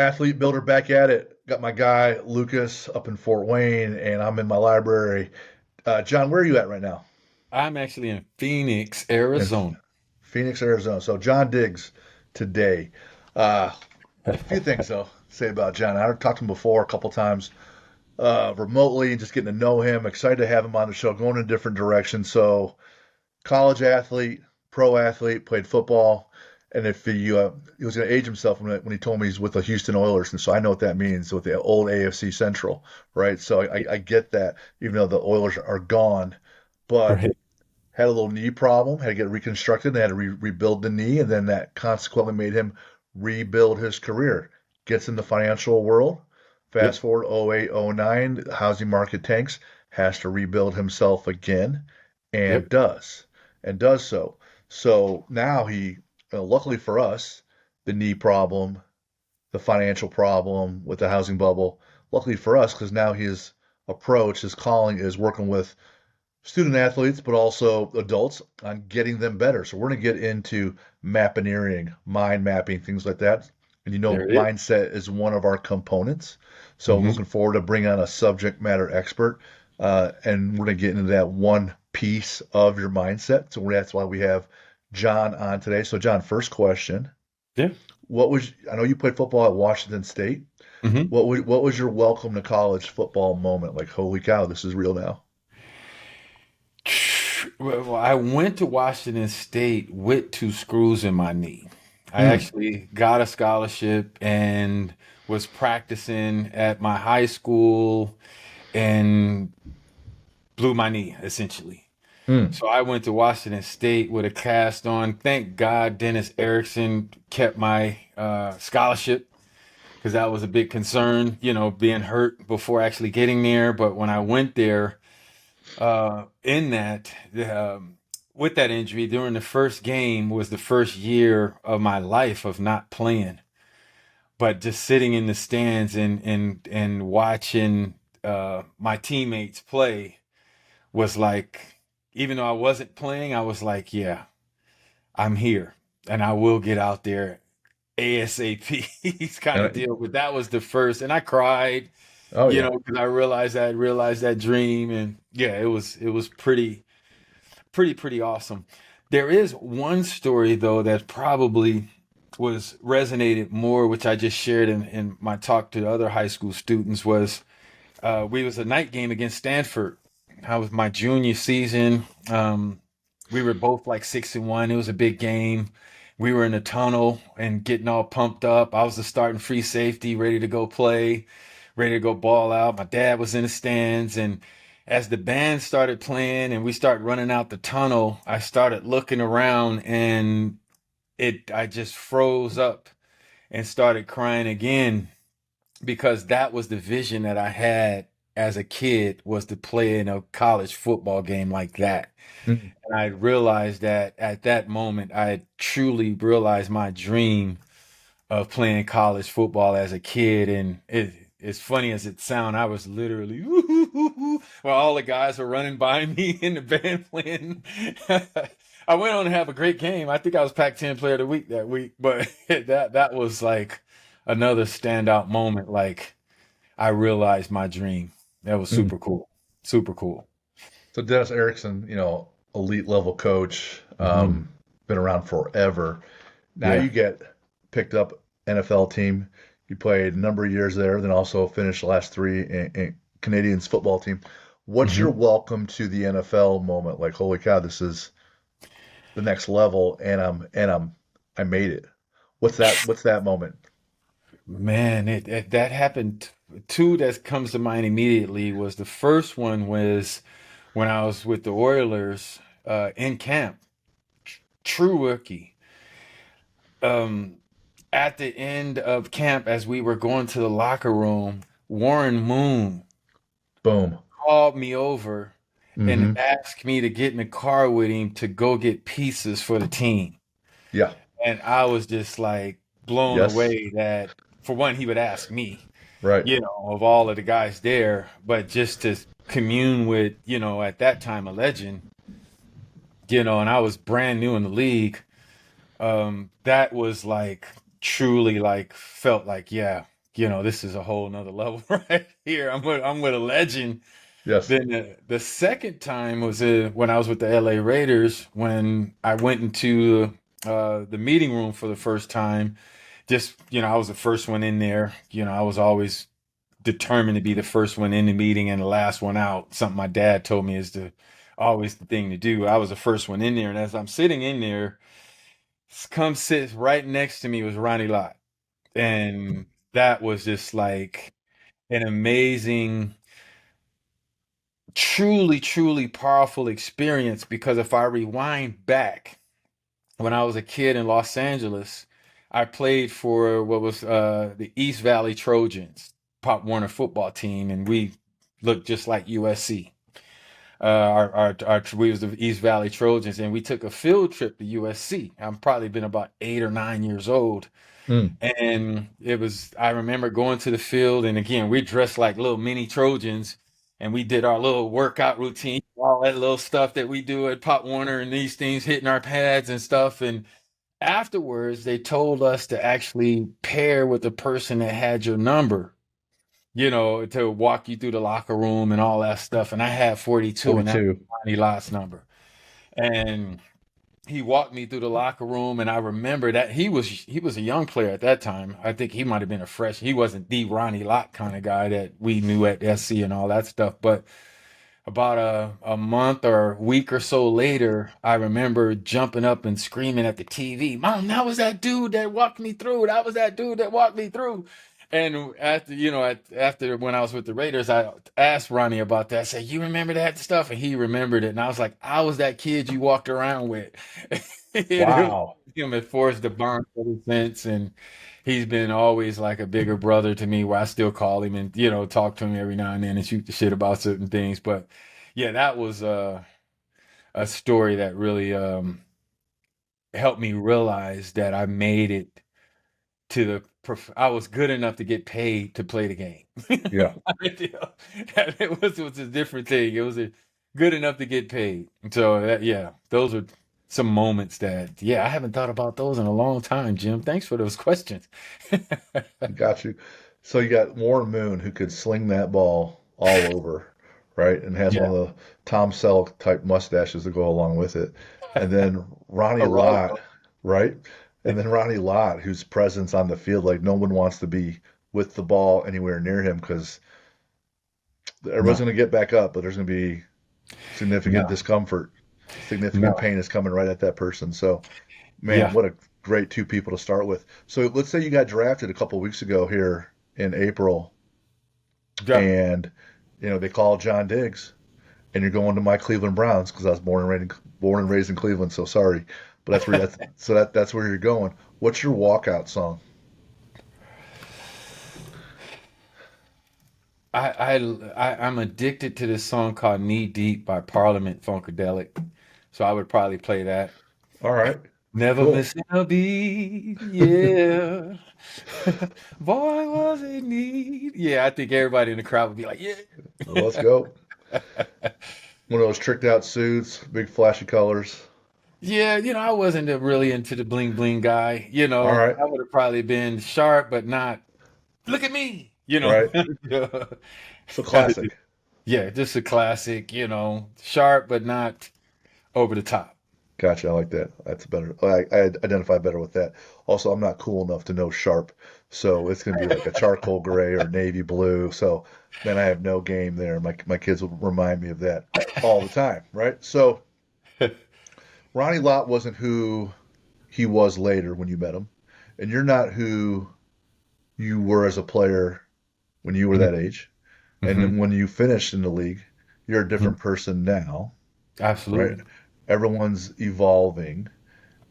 Athlete Builder back at it. Got my guy Lucas up in Fort Wayne, and I'm in my library. John, where are you at right now? I'm actually in Phoenix, In Arizona. Phoenix, Arizona. So John Diggs today. Uh, a few things though to say about John. I've talked to him before a couple times remotely, just getting to know him. Excited to have him on the show, going in a different direction. So college athlete, pro athlete, played football, and if he was going to age himself when he told me he's with the Houston Oilers, and so I know what that means with the old AFC Central, right? So I get that, even though the Oilers are gone, but Right. had a little knee problem, had to get reconstructed, they had to rebuild the knee, and then that consequently made him rebuild his career. Gets in the financial world. Fast Yep. forward 08, 09, the housing market tanks, has to rebuild himself again, and Yep. does so. So now luckily for us, the knee problem, the financial problem with the housing bubble, luckily for us, because now his approach, his calling is working with student athletes, but also adults on getting them better. So we're going to get into mapineering, mind mapping, things like that. And There it is. mindset is one of our components. So I'm Mm-hmm. looking forward to bring on a subject matter expert. And we're going to get into that one piece of your mindset. So that's why we have John on today. So, John, first question. Yeah. I know you played football at Washington State. Mm-hmm. What was your welcome to college football moment? Like, holy cow, this is real now. Well, I went to Washington State with two screws in my knee. I Hmm. actually got a scholarship and was practicing at my high school and blew my knee essentially. Hmm. So I went to Washington State with a cast on. Thank God Dennis Erickson kept my scholarship because that was a big concern, being hurt before actually getting there. But when I went there, in that, with that injury during the first game was the first year of my life of not playing, but just sitting in the stands and watching my teammates play was like, even though I wasn't playing, I was like, yeah, I'm here and I will get out there ASAP kind of And deal. But that was the first, and I cried, oh yeah. because I realized that dream, and yeah, it was pretty awesome. There is one story though that probably was resonated more, which I just shared in my talk to the other high school students, was we was a night game against Stanford. I was my junior season. We were both like 6-1. It was a big game. We were in the tunnel and getting all pumped up. I was the starting free safety, ready to go play, ready to go ball out. My dad was in the stands, and as the band started playing and we started running out the tunnel, I started looking around and I just froze up and started crying again because that was the vision that I had as a kid, was to play in a college football game like that. Hmm. And I realized that at that moment, I had truly realized my dream of playing college football as a kid. And as funny as it sounds, I was literally while all the guys were running by me in the band playing. I went on to have a great game. I think I was Pac-10 Player of the Week that week, but that was like another standout moment. Like, I realized my dream. That was Hmm. super cool. Super cool. So Dennis Erickson, elite level coach, Hmm. been around forever. Now Yeah. you get picked up NFL team. You played a number of years there, then also finished the last three in Canadians football team. What's your Hmm. welcome to the NFL moment? Like, holy cow, this is the next level, and I made it. What's that moment? Man, that happened. Two that comes to mind immediately was the first one was when I was with the Oilers in camp. True rookie. Um, at the end of camp, as we were going to the locker room, Warren Moon Boom. called me over and Mm-hmm. asked me to get in the car with him to go get pieces for the team. Yeah. And I was just like blown Yes. away that, for one, he would ask me, Right. of all of the guys there, but just to commune with, at that time, a legend, and I was brand new in the league. That was like truly like felt like, yeah. this is a whole nother level right here. I'm with a legend. Yes. Then the second time was when I was with the LA Raiders, when I went into the meeting room for the first time. Just, I was the first one in there. I was always determined to be the first one in the meeting and the last one out. Something my dad told me is always the thing to do. I was the first one in there, and as I'm sitting in there, come sit right next to me was Ronnie Lott, and that was just like an amazing, truly, truly powerful experience. Because if I rewind back when I was a kid in Los Angeles, I played for what was the East Valley Trojans, Pop Warner football team, and we looked just like USC. We was the East Valley Trojans, and we took a field trip to USC. I've probably been about 8 or 9 years old, Mm. and I remember going to the field, and again, we dressed like little mini Trojans, and we did our little workout routine, all that little stuff that we do at Pop Warner, and these things hitting our pads and stuff. And afterwards, they told us to actually pair with the person that had your number, to walk you through the locker room and all that stuff. And I had 42, and that 42. was Ronnie Lott's number. And he walked me through the locker room, and I remember that he was a young player at that time. I think he might have been a fresh. He wasn't the Ronnie Lott kind of guy that we knew at SC and all that stuff. But about a month or a week or so later, I remember jumping up and screaming at the TV, "Mom, that was that dude that walked me through. That was that dude that walked me through." And after when I was with the Raiders, I asked Ronnie about that. I said, "You remember that stuff?" And he remembered it. And I was like, "I was that kid you walked around with." And it was Wow. him and forged the bond ever since. And he's been always like a bigger brother to me, where I still call him and, talk to him every now and then and shoot the shit about certain things. But yeah, that was a story that really helped me realize that I made it to I was good enough to get paid to play the game. Yeah. It was a different thing. It was good enough to get paid. So yeah, those are some moments that, I haven't thought about those in a long time, Jim. Thanks for those questions. Got you. So you got Warren Moon who could sling that ball all over, right? And has one Yeah, of the Tom Selleck type mustaches that go along with it. And then Ronnie Lott, Geraldo. right? And then Ronnie Lott, whose presence on the field, like no one wants to be with the ball anywhere near him because everyone's No, going to get back up, but there's going to be significant no, discomfort, significant no. pain is coming right at that person. So, man, Yeah, what a great two people to start with. So let's say you got drafted a couple weeks ago here in April, yeah. and they call John Diggs, and you're going to my Cleveland Browns because I was born and raised in Cleveland. So sorry, but that's where you're going. What's your walkout song? I'm addicted to this song called "Knee Deep" by Parliament Funkadelic. So I would probably play that. All right, Never cool. missing a beat, yeah. Boy, was it neat. Yeah, I think everybody in the crowd would be like, yeah. Well, let's go. One of those tricked out suits, big flashy colors. Yeah, I wasn't really into the bling bling guy. All right, I would have probably been sharp, but not, look at me, right. Yeah. So classic. Yeah, just a classic, sharp, but not over the top. Gotcha. I like that. That's better. I identify better with that. Also, I'm not cool enough to know sharp, so it's gonna be like a charcoal gray or navy blue. So, man, I have no game there. My kids will remind me of that all the time, right? So, Ronnie Lott wasn't who he was later when you met him, and you're not who you were as a player when you were that age. And Hmm. then when you finished in the league, you're a different person now, right? Absolutely. Everyone's evolving.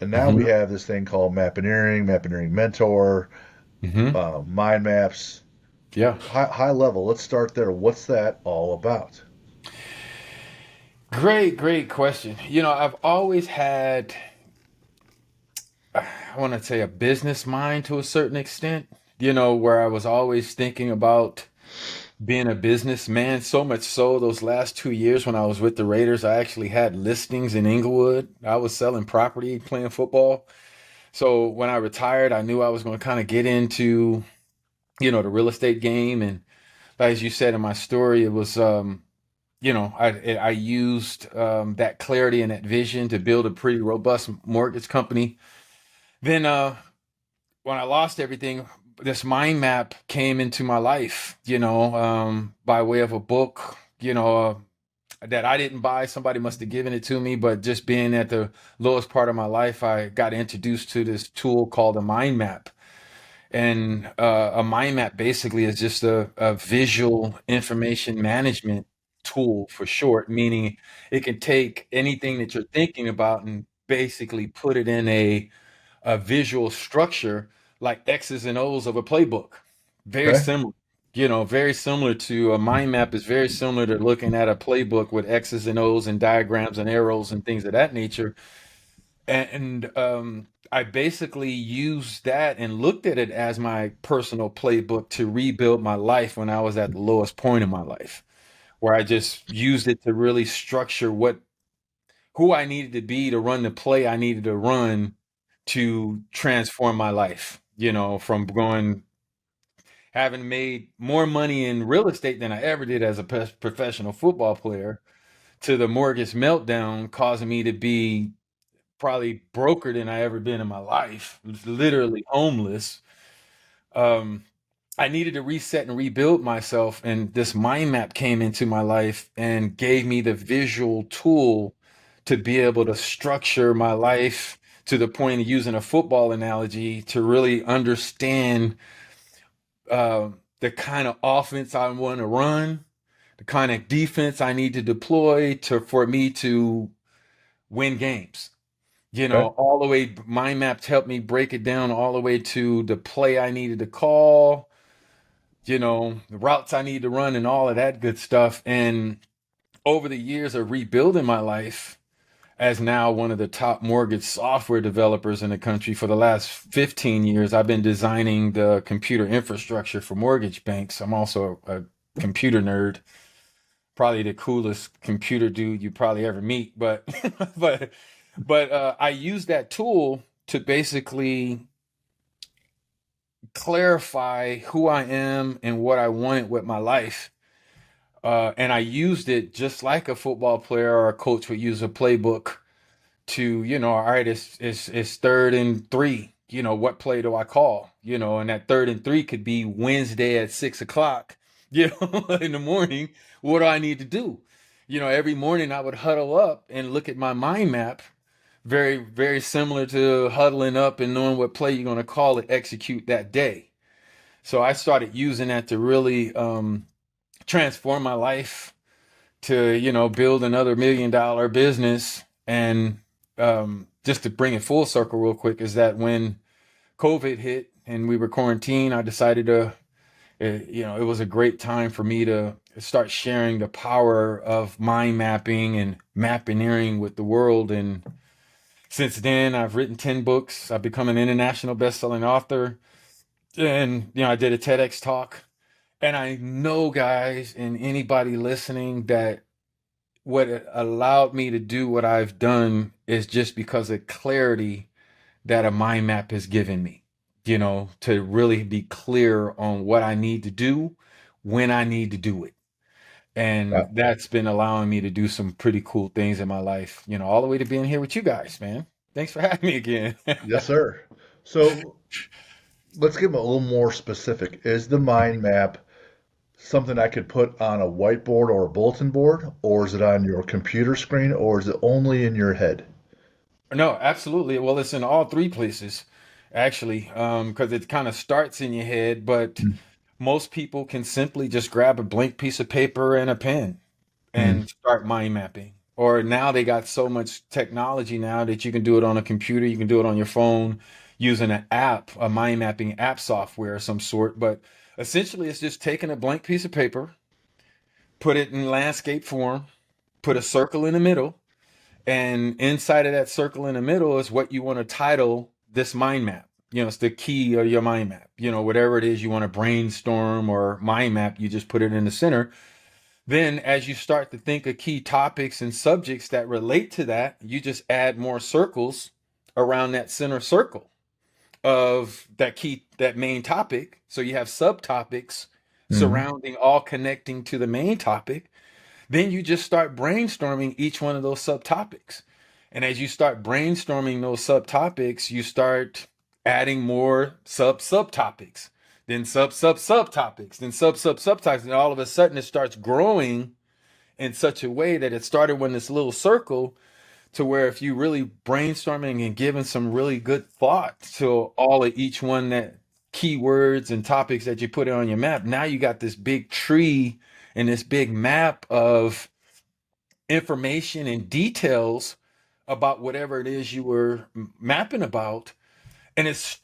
And now we Hmm. have this thing called Mapineering Mentor, Hmm. mind maps, Yeah. high level. Let's start there. What's that all about? Great, great question. I've always had, I want to say, a business mind to a certain extent, where I was always thinking about being a businessman. So much so, those last 2 years when I was with the Raiders, I actually had listings in Inglewood. I was selling property, playing football. So when I retired, I knew I was going to kind of get into the real estate game. And as you said in my story, it was, I used that clarity and that vision to build a pretty robust mortgage company. Then when I lost everything, this mind map came into my life, by way of a book, that I didn't buy. Somebody must have given it to me, but just being at the lowest part of my life, I got introduced to this tool called a mind map. And a mind map basically is just a visual information management tool for short, meaning it can take anything that you're thinking about and basically put it in a visual structure like X's and O's of a playbook. Very Okay. similar, very similar to a mind map is very similar to looking at a playbook with X's and O's and diagrams and arrows and things of that nature. And I basically used that and looked at it as my personal playbook to rebuild my life when I was at the lowest point in my life, where I just used it to really structure who I needed to be to run the play I needed to run to transform my life, from having made more money in real estate than I ever did as a professional football player to the mortgage meltdown causing me to be probably broker than I ever been in my life, literally homeless. Um, I needed to reset and rebuild myself, and this mind map came into my life and gave me the visual tool to be able to structure my life to the point of using a football analogy to really understand the kind of offense I want to run, the kind of defense I need to deploy for me to win games. Okay. All the way, mind maps helped me break it down all the way to the play I needed to call, the routes I need to run and all of that good stuff. And over the years of rebuilding my life as now one of the top mortgage software developers in the country for the last 15 years, I've been designing the computer infrastructure for mortgage banks. I'm also a computer nerd, probably the coolest computer dude you probably ever meet. But but I use that tool to basically clarify who I am and what I wanted with my life. And I used it just like a football player or a coach would use a playbook to, all right, it's 3rd and 3. What play do I call? And that 3rd and 3 could be Wednesday at 6 o'clock, in the morning. What do I need to do? Every morning I would huddle up and look at my mind map, very, very similar to huddling up and knowing what play you're going to call it, execute that day. So I started using that to really transform my life, to build another $1 million business. And just to bring it full circle real quick is that when COVID hit and we were quarantined, I decided to it was a great time for me to start sharing the power of mind mapping and mapping with the world. And since then I've written 10 books. I've become an international best-selling author, and I did a TEDx talk. And I know, guys, and anybody listening, that what it allowed me to do what I've done is just because of clarity that a mind map has given me, to really be clear on what I need to do, when I need to do it. Yeah. And that's been allowing me to do some pretty cool things in my life, all the way to being here with you guys, man. Thanks for having me again. Yes, sir. So let's get a little more specific. Is the mind map something I could put on a whiteboard or a bulletin board, or is it on your computer screen, or is it only in your head? No, absolutely. Well, it's in all three places, actually, because it kind of starts in your head, but most people can simply just grab a blank piece of paper and a pen Mm-hmm. and start mind mapping. Or now they got so much technology now that you can do it on a computer, you can do it on your phone using an app, a mind mapping app software of some sort. But essentially, it's just taking a blank piece of paper, put it in landscape form, put a circle in the middle, and inside of that circle in the middle is what you want to title this mind map. It's the key of your mind map. Whatever it is you want to brainstorm or mind map, you just put it in the center. Then, as you start to think of key topics and subjects that relate to that, you just add more circles around that center circle. of that main topic. So you have subtopics Hmm. surrounding all connecting to the main topic. Then you just start brainstorming each one of those subtopics. And as you start brainstorming those subtopics, you start adding more subtopics, then subtopics, then subtopics. And all of a sudden it starts growing in such a way that it started when this little circle, to where if you really brainstorming and giving some really good thought to all of each one, that keywords and topics that you put on your map, now you got this big tree and this big map of information and details about whatever it is you were mapping about. And it's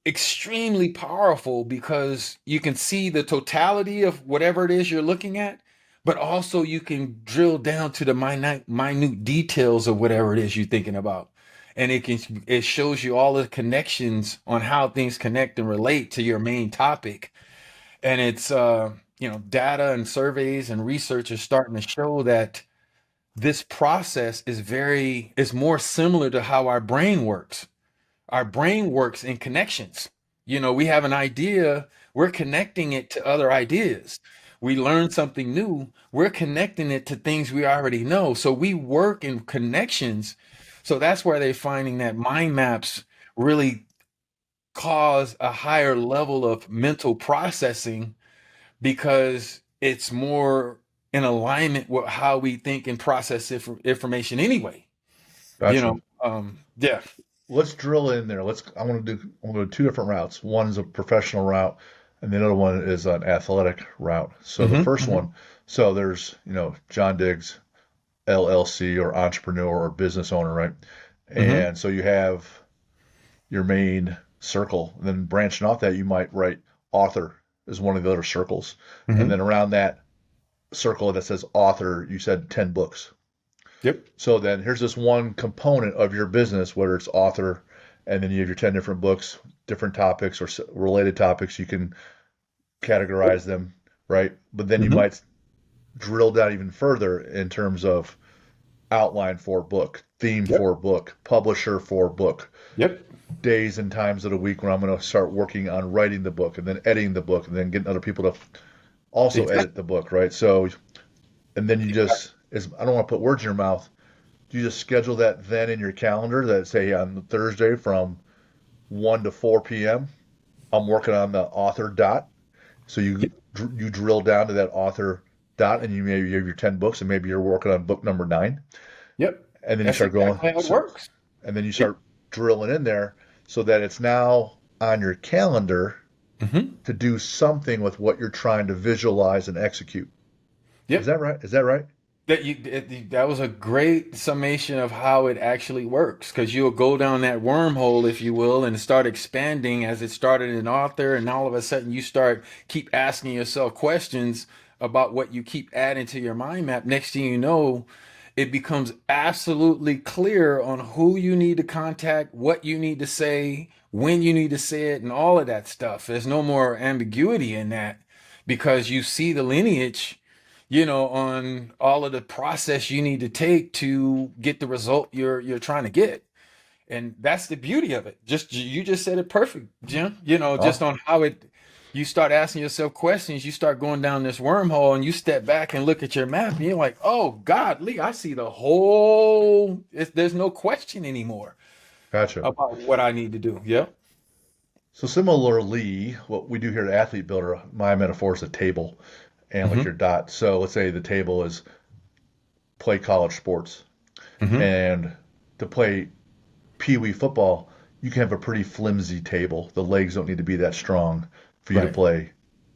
extremely powerful because you can see the totality of whatever it is you're looking at, but also you can drill down to the minute details of whatever it is you're thinking about. And it shows you all the connections on how things connect and relate to your main topic. And it's data and surveys and research is starting to show that this process is more similar to how our brain works. Our brain works in connections. We have an idea, we're connecting it to other ideas. We learn something new, we're connecting it to things we already know. So we work in connections. So that's where they're finding that mind maps really cause a higher level of mental processing, because it's more in alignment with how we think and process information anyway. You Gotcha. know, yeah. Let's drill in there. I'm gonna do two different routes. One is a professional route, and the other one is an athletic route. So the Hmm. first Hmm. one, so there's, John Diggs, LLC, or entrepreneur or business owner, right? Hmm. And so you have your main circle. And then branching off that, you might write author as one of the other circles. And then Hmm. around that circle that says author, you said 10 books. Yep. So then here's this one component of your business, whether it's author, and then you have your 10 different books, different topics or related topics. You can categorize them, right? But then you Hmm. might drill down even further in terms of outline for book, theme Yep. for book, publisher for book, Yep. days and times of the week when I'm going to start working on writing the book and then editing the book and then getting other people to also edit Exactly. the book, right? So, and then you just, I don't want to put words in your mouth. You just schedule that then in your calendar that say on Thursday from 1 to 4 p.m. I'm working on the author dot. So Yep. you drill down to that author dot and you have your 10 books and maybe you're working on book number 9 Yep. and then you That's start going exactly how it works. and then you Yep. start drilling in there so that it's now on your calendar Hmm. to do something with what you're trying to visualize and execute. Is Yep. that right? Is that right? That was a great summation of how it actually works, because you'll go down that wormhole, if you will, and start expanding as it started in author, and all of a sudden you start keep asking yourself questions about what you keep adding to your mind map. Next thing you know, it becomes absolutely clear on who you need to contact, what you need to say, when you need to say it, and all of that stuff. There's no more ambiguity in that, because you see the lineage, on all of the process you need to take to get the result you're trying to get. And that's the beauty of it. Just you just said it perfect, Jim. Just Oh, on how it you start asking yourself questions, you start going down this wormhole, and you step back and look at your map, and you're like, oh God, Lee, I see the whole, there's no question anymore gotcha. about what I need to do. Yeah. So similarly, what we do here at Athlete Builder, my metaphor is a table and like Mm-hmm. your dot. So let's say the table is play college sports. Mm-hmm. And to play Pee Wee football, you can have a pretty flimsy table. The legs don't need to be that strong for you to Right. play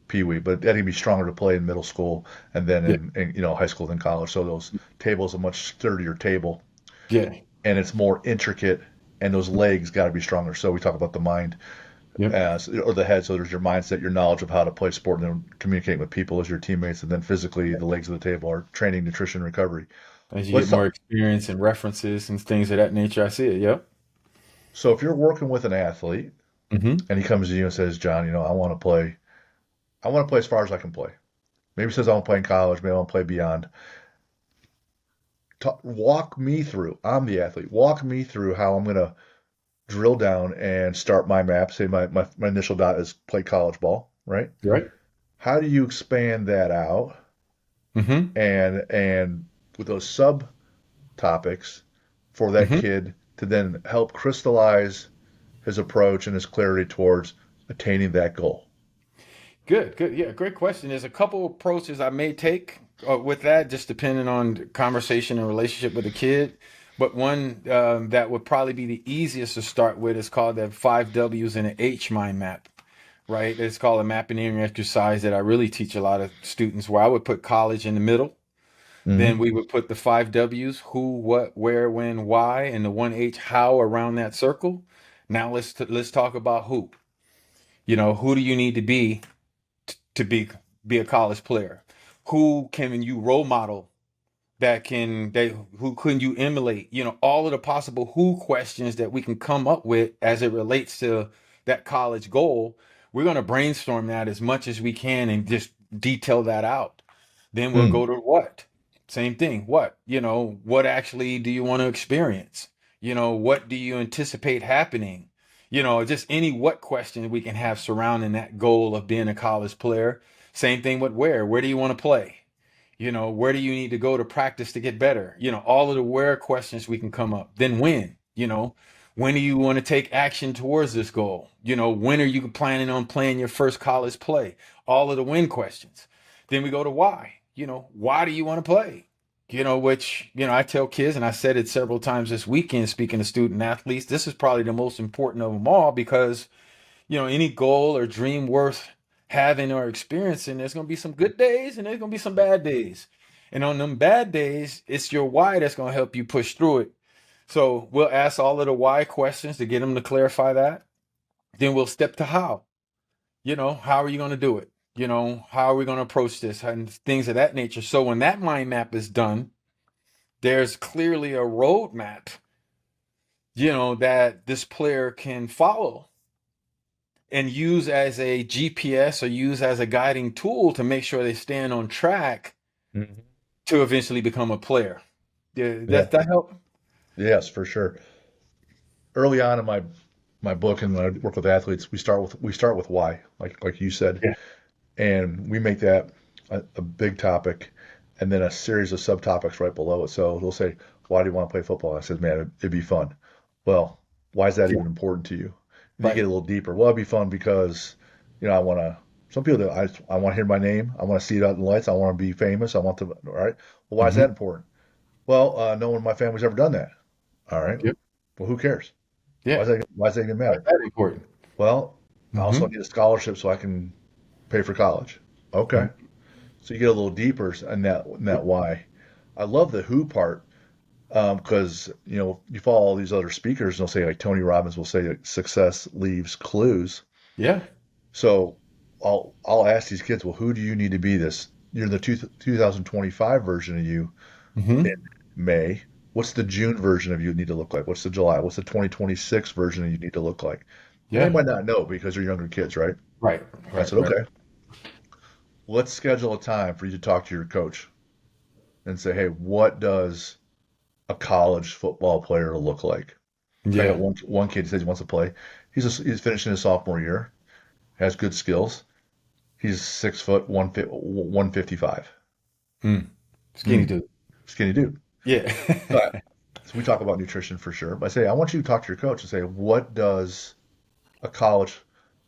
Pee Wee, but that can be stronger to play in middle school and then Yeah. in high school than college. So those tables a much sturdier table Yeah. and it's more intricate and those legs got to be stronger. So we talk about the mind Yep. or the head. So there's your mindset, your knowledge of how to play sport, and then communicating with people as your teammates, and then physically the legs of the table are training, nutrition, recovery. As you get Let's more talk. experience and references and things of that nature, I see it. Yep. So if you're working with an athlete Mm-hmm. and he comes to you and says, John, I want to play as far as I can play. Maybe he says I want to play in college, maybe I want to play beyond. Walk me through. I'm the athlete. Walk me through how I'm going to drill down and start my map. Say my initial dot is play college ball, right? Right. How do you expand that out Mm-hmm. and with those sub topics for that Mm-hmm. kid to then help crystallize his approach and his clarity towards attaining that goal? Good, good. Yeah, great question. There's a couple approaches I may take with that, just depending on the conversation and relationship with the kid. But one that would probably be the easiest to start with is called the 5 Ws and an H mind map, right? It's called a mapping exercise that I really teach a lot of students where I would put college in the middle. Then Hmm. we would put the 5 Ws, who, what, where, when, why, and the one H, how around that circle. Now let's talk about who. Who do you need to be to be a college player? Who can you role model who can you emulate? All of the possible who questions that we can come up with as it relates to that college goal. We're going to brainstorm that as much as we can and just detail that out. Then we'll Mm. go to what. Same thing. What? What actually do you want to experience? What do you anticipate happening? Just any what question we can have surrounding that goal of being a college player. Same thing with where. Where do you want to play? Where do you need to go to practice to get better? All of the where questions we can come up. Then when do you want to take action towards this goal? When are you planning on playing your first college play? All of the when questions. Then we go to why. Why do you want to play? Which, I tell kids, and I said it several times this weekend, speaking to student athletes, this is probably the most important of them all because any goal or dream worth having or experiencing, there's going to be some good days and there's going to be some bad days. And on them bad days, it's your why that's going to help you push through it. So we'll ask all of the why questions to get them to clarify that. Then we'll step to how. How are you going to do it? How are we going to approach this and things of that nature. So when that mind map is done, there's clearly a roadmap, that this player can follow and use as a GPS or use as a guiding tool to make sure they stand on track Mhm. to eventually become a player. Yeah, Yeah. that help? Yes, for sure. Early on in my book and when I work with athletes, we start with why, like you said, Yeah. and we make that a big topic, and then a series of subtopics right below it. So they'll say, "Why do you want to play football?" I said, "Man, it'd be fun." Well, why is that Yeah. even important to you? And you get Right. a little deeper. Well, it'd be fun because I want to. Some people that I want to hear my name. I want to see it out in the lights. I want to be famous. I want to. All right. Well, why is Hmm. that important? Well, no one in my family's ever done that. All right. Yep. Well, who cares? Why Yeah. is that even Why is matter? that important? Well, I also Hmm. need a scholarship so I can pay for college. Okay. Hmm. So you get a little deeper in that why. I love the who part because you follow all these other speakers and they'll say like Tony Robbins will say that success leaves clues. Yeah. So I'll ask these kids, well, who do you need to be this? You're the 2025 version of you in Hmm. May. What's the June version of you need to look like? What's the July? What's the 2026 version of you need to look like? And they Yeah. might not know because they're younger kids, right? Right. I Right. said, Right. okay, let's schedule a time for you to talk to your coach and say, hey, what does a college football player look like? I got Yeah. one kid who says he wants to play. He's finishing his sophomore year, has good skills. He's 6 foot, 155. Mm. Skinny Hmm, dude. skinny dude. Yeah. So, so we talk about nutrition for sure. But I say, I want you to talk to your coach and say, what does a college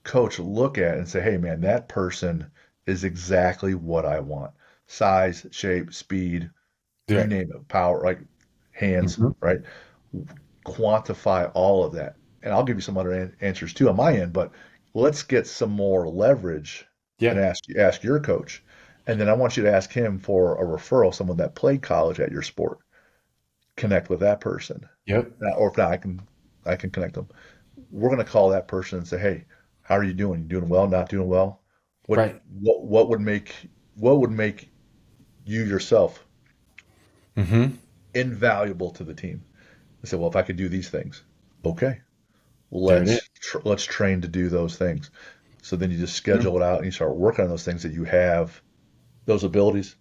coach look at and say, hey, man, that person is exactly what I want. Size, shape, speed, you Yeah. name it, power, like hands, Hmm. right? Quantify all of that. And I'll give you some other answers too on my end, but let's get some more leverage and Yeah. ask your coach. And then I want you to ask him for a referral, someone that played college at your sport. Connect with that person. Yep. Or if not, I can connect them. We're going to call that person and say, "Hey, how are you doing? You doing well? Not doing well? What Right. what would make you yourself Hmm. invaluable to the team?" I said, "Well, if I could do these things, okay, There it is. let's train to do those things." So then you just schedule Mm-hmm. it out and you start working on those things that you have, those abilities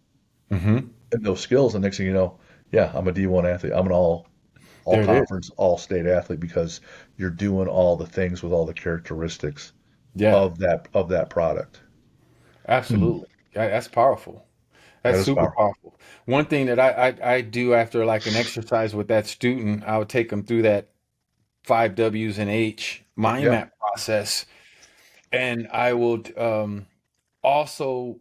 Mm-hmm. and those skills. And next thing you know, yeah, I'm a D1 athlete. I'm an all There it is. conference, all state athlete because you're doing all the things with all the characteristics Yeah, of that product. Hmm. absolutely. That's powerful. That That's is super powerful. powerful. One thing that I do after like an exercise with that student, I would take them through that 5 W's and H mind Yeah. map process. And I would also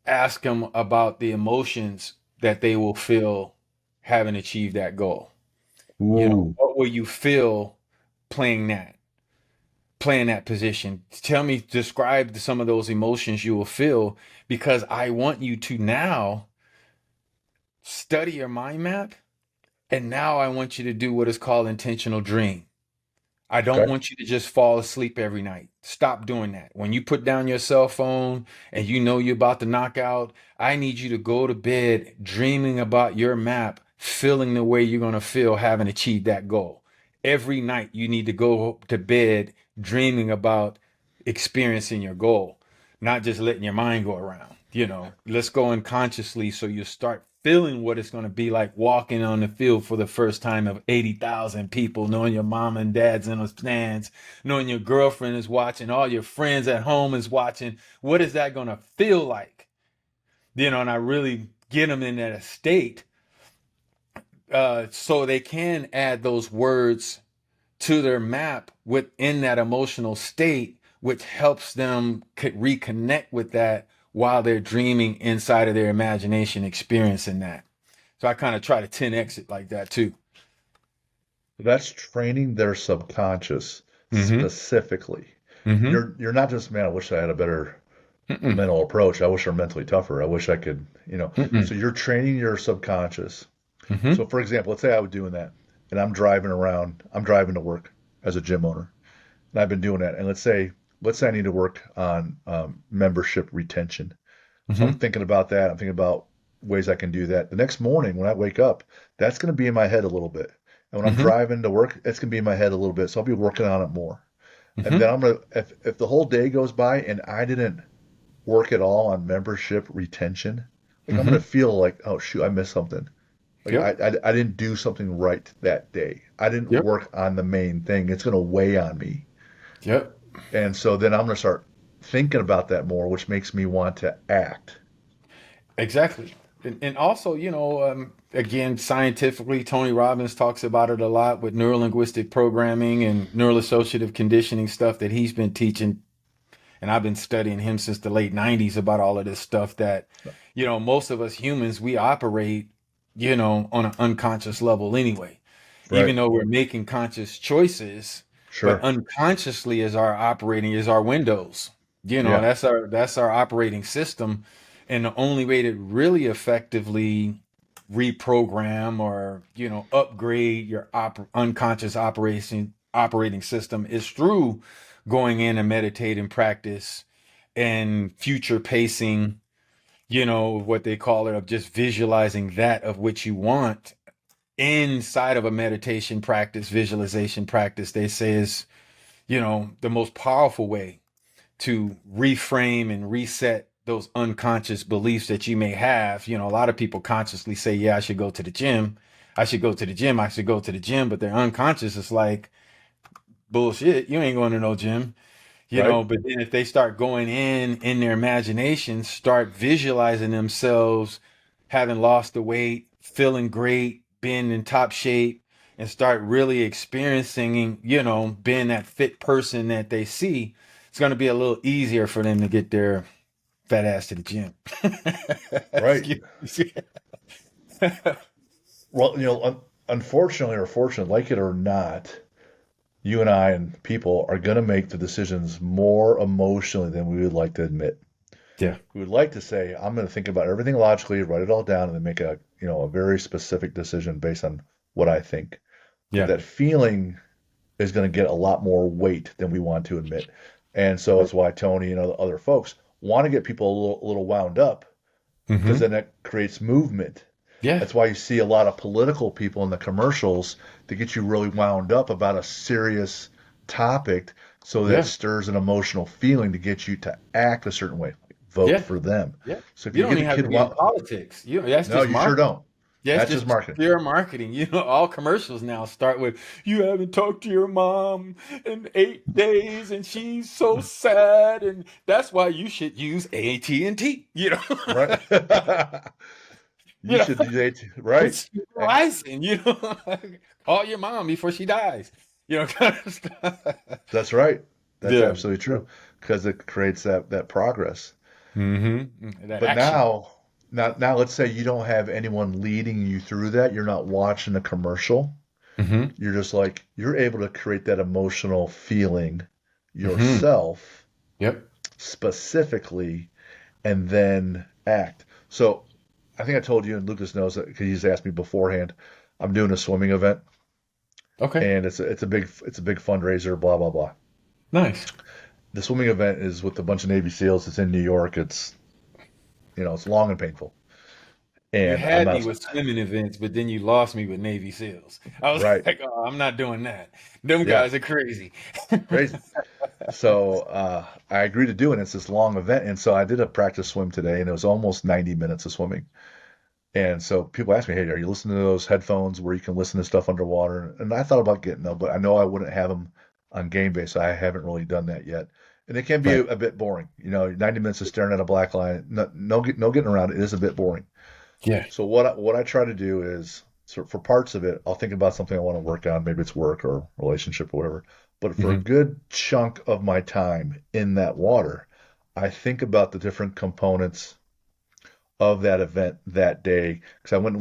ask them about the emotions that they will feel having achieved that goal. You know, Ooh. what will you feel playing that position? Tell me, describe some of those emotions you will feel, because I want you to now study your mind map. And now I want you to do what is called intentional dream. I don't Okay. want you to just fall asleep every night. Stop doing that. When you put down your cell phone and you know you're about to knock out, I need you to go to bed dreaming about your map, feeling the way you're going to feel having achieved that goal. Every night you need to go to bed dreaming about experiencing your goal, not just letting your mind go around. Let's go unconsciously so you start feeling what it's going to be like walking on the field for the first time of 80,000 people, knowing your mom and dad's in the stands, knowing your girlfriend is watching, all your friends at home is watching. What is that going to feel like? And I really get them in that state so they can add those words to their map within that emotional state, which helps them reconnect with that while they're dreaming inside of their imagination, experiencing that. So I kind of try to 10x it like that too. That's training their subconscious Mm-hmm. specifically. Mm-hmm. You're not just, man, I wish I had a better Mm-mm. mental approach. I wish I'm mentally tougher. I wish I could, Mm-mm. so you're training your subconscious. Mm-hmm. So for example, let's say I was doing that and I'm driving to work as a gym owner and I've been doing that. And let's say I need to work on membership retention. So I'm Mm-hmm. thinking about that. I'm thinking about ways I can do that. The next morning when I wake up, that's going to be in my head a little bit. And when I'm Mm-hmm. driving to work, it's going to be in my head a little bit. So I'll be working on it more. And Mm-hmm. then if the whole day goes by and I didn't work at all on membership retention, like I'm Mm-hmm. gonna feel like, oh shoot, I missed something. Like Yep. I didn't do something right that day. I didn't Yep. work on the main thing. It's gonna weigh on me. Yep. And so then I'm gonna start thinking about that more, which makes me want to act. Exactly. And also, again, scientifically, Tony Robbins talks about it a lot with neurolinguistic programming and neuroassociative conditioning stuff that he's been teaching. And I've been studying him since the late 90s about all of this stuff that, most of us humans, we operate, on an unconscious level anyway, Right. even though we're making conscious choices, but Sure. unconsciously is our windows. Yeah. That's our operating system. And the only way to really effectively reprogram or, upgrade your unconscious operating system is through going in and meditate and practice and future pacing, what they call it, of just visualizing that of which you want inside of a meditation practice, visualization practice. They say is, the most powerful way to reframe and reset those unconscious beliefs that you may have. A lot of people consciously say, yeah, I should go to the gym. I should go to the gym. I should go to the gym. But their unconscious is like, bullshit. You ain't going to no gym. Right. But then if they start going in their imagination, start visualizing themselves having lost the weight, feeling great, being in top shape, and start really experiencing, being that fit person that they see, it's going to be a little easier for them to get their fat ass to the gym. Right. Excuse me. Well, unfortunately or fortunately, like it or not, you and I and people are going to make the decisions more emotionally than we would like to admit. Yeah. We would like to say, I'm going to think about everything logically, write it all down, and then make a very specific decision based on what I think. But Yeah. that feeling is going to get a lot more weight than we want to admit. And so it's why Tony and other folks want to get people a little wound up because Mm-hmm. then it creates movement. Yeah. That's why you see a lot of political people in the commercials to get you really wound up about a serious topic so that it Yeah. stirs an emotional feeling to get you to act a certain way. Like vote Yeah. for them. Yeah. So if You you don't get the even have kid to be in wound, politics. That's no, just you sure marketing. don't. Yeah, it's That's just just marketing. pure marketing. All commercials now start with "You haven't talked to your mom in 8 days, and she's so sad, and that's why you should use AT&T." Right. You You know, should do that. Right. it's rising. Call your mom before she dies. Kind of stuff. That's right. That's Yeah. absolutely true because it creates that progress. That But action. now let's say you don't have anyone leading you through that. You're not watching a commercial. hmm You're just like you're able to create that emotional feeling hmm yourself Yep. specifically and then act. So I think I told you, and Lucas knows that because he's asked me beforehand. I'm doing a swimming event, Okay. and it's a big fundraiser. Blah blah blah. Nice. The swimming event is with a bunch of Navy SEALs. It's in New York. It's long and painful, You and I'm had me not with swimming events, but then you lost me with Navy SEALs. I was right. like, oh, I'm not doing that. Them Yeah, guys are crazy. crazy. So I agreed to do it. It's this long event, and so I did a practice swim today, and it was almost 90 minutes of swimming. And so people ask me, "Hey, are you listening to those headphones where you can listen to stuff underwater?" And I thought about getting them, but I know I wouldn't have them on game day, so I haven't really done that yet. And it can be Right. a bit boring. 90 minutes of staring at a black line, no getting around it. It is a bit boring. Yeah. So what I try to do is, so for parts of it, I'll think about something I want to work on. Maybe it's work or relationship or whatever. But for a hmm good chunk of my time in that water, I think about the different components of that event that day because I went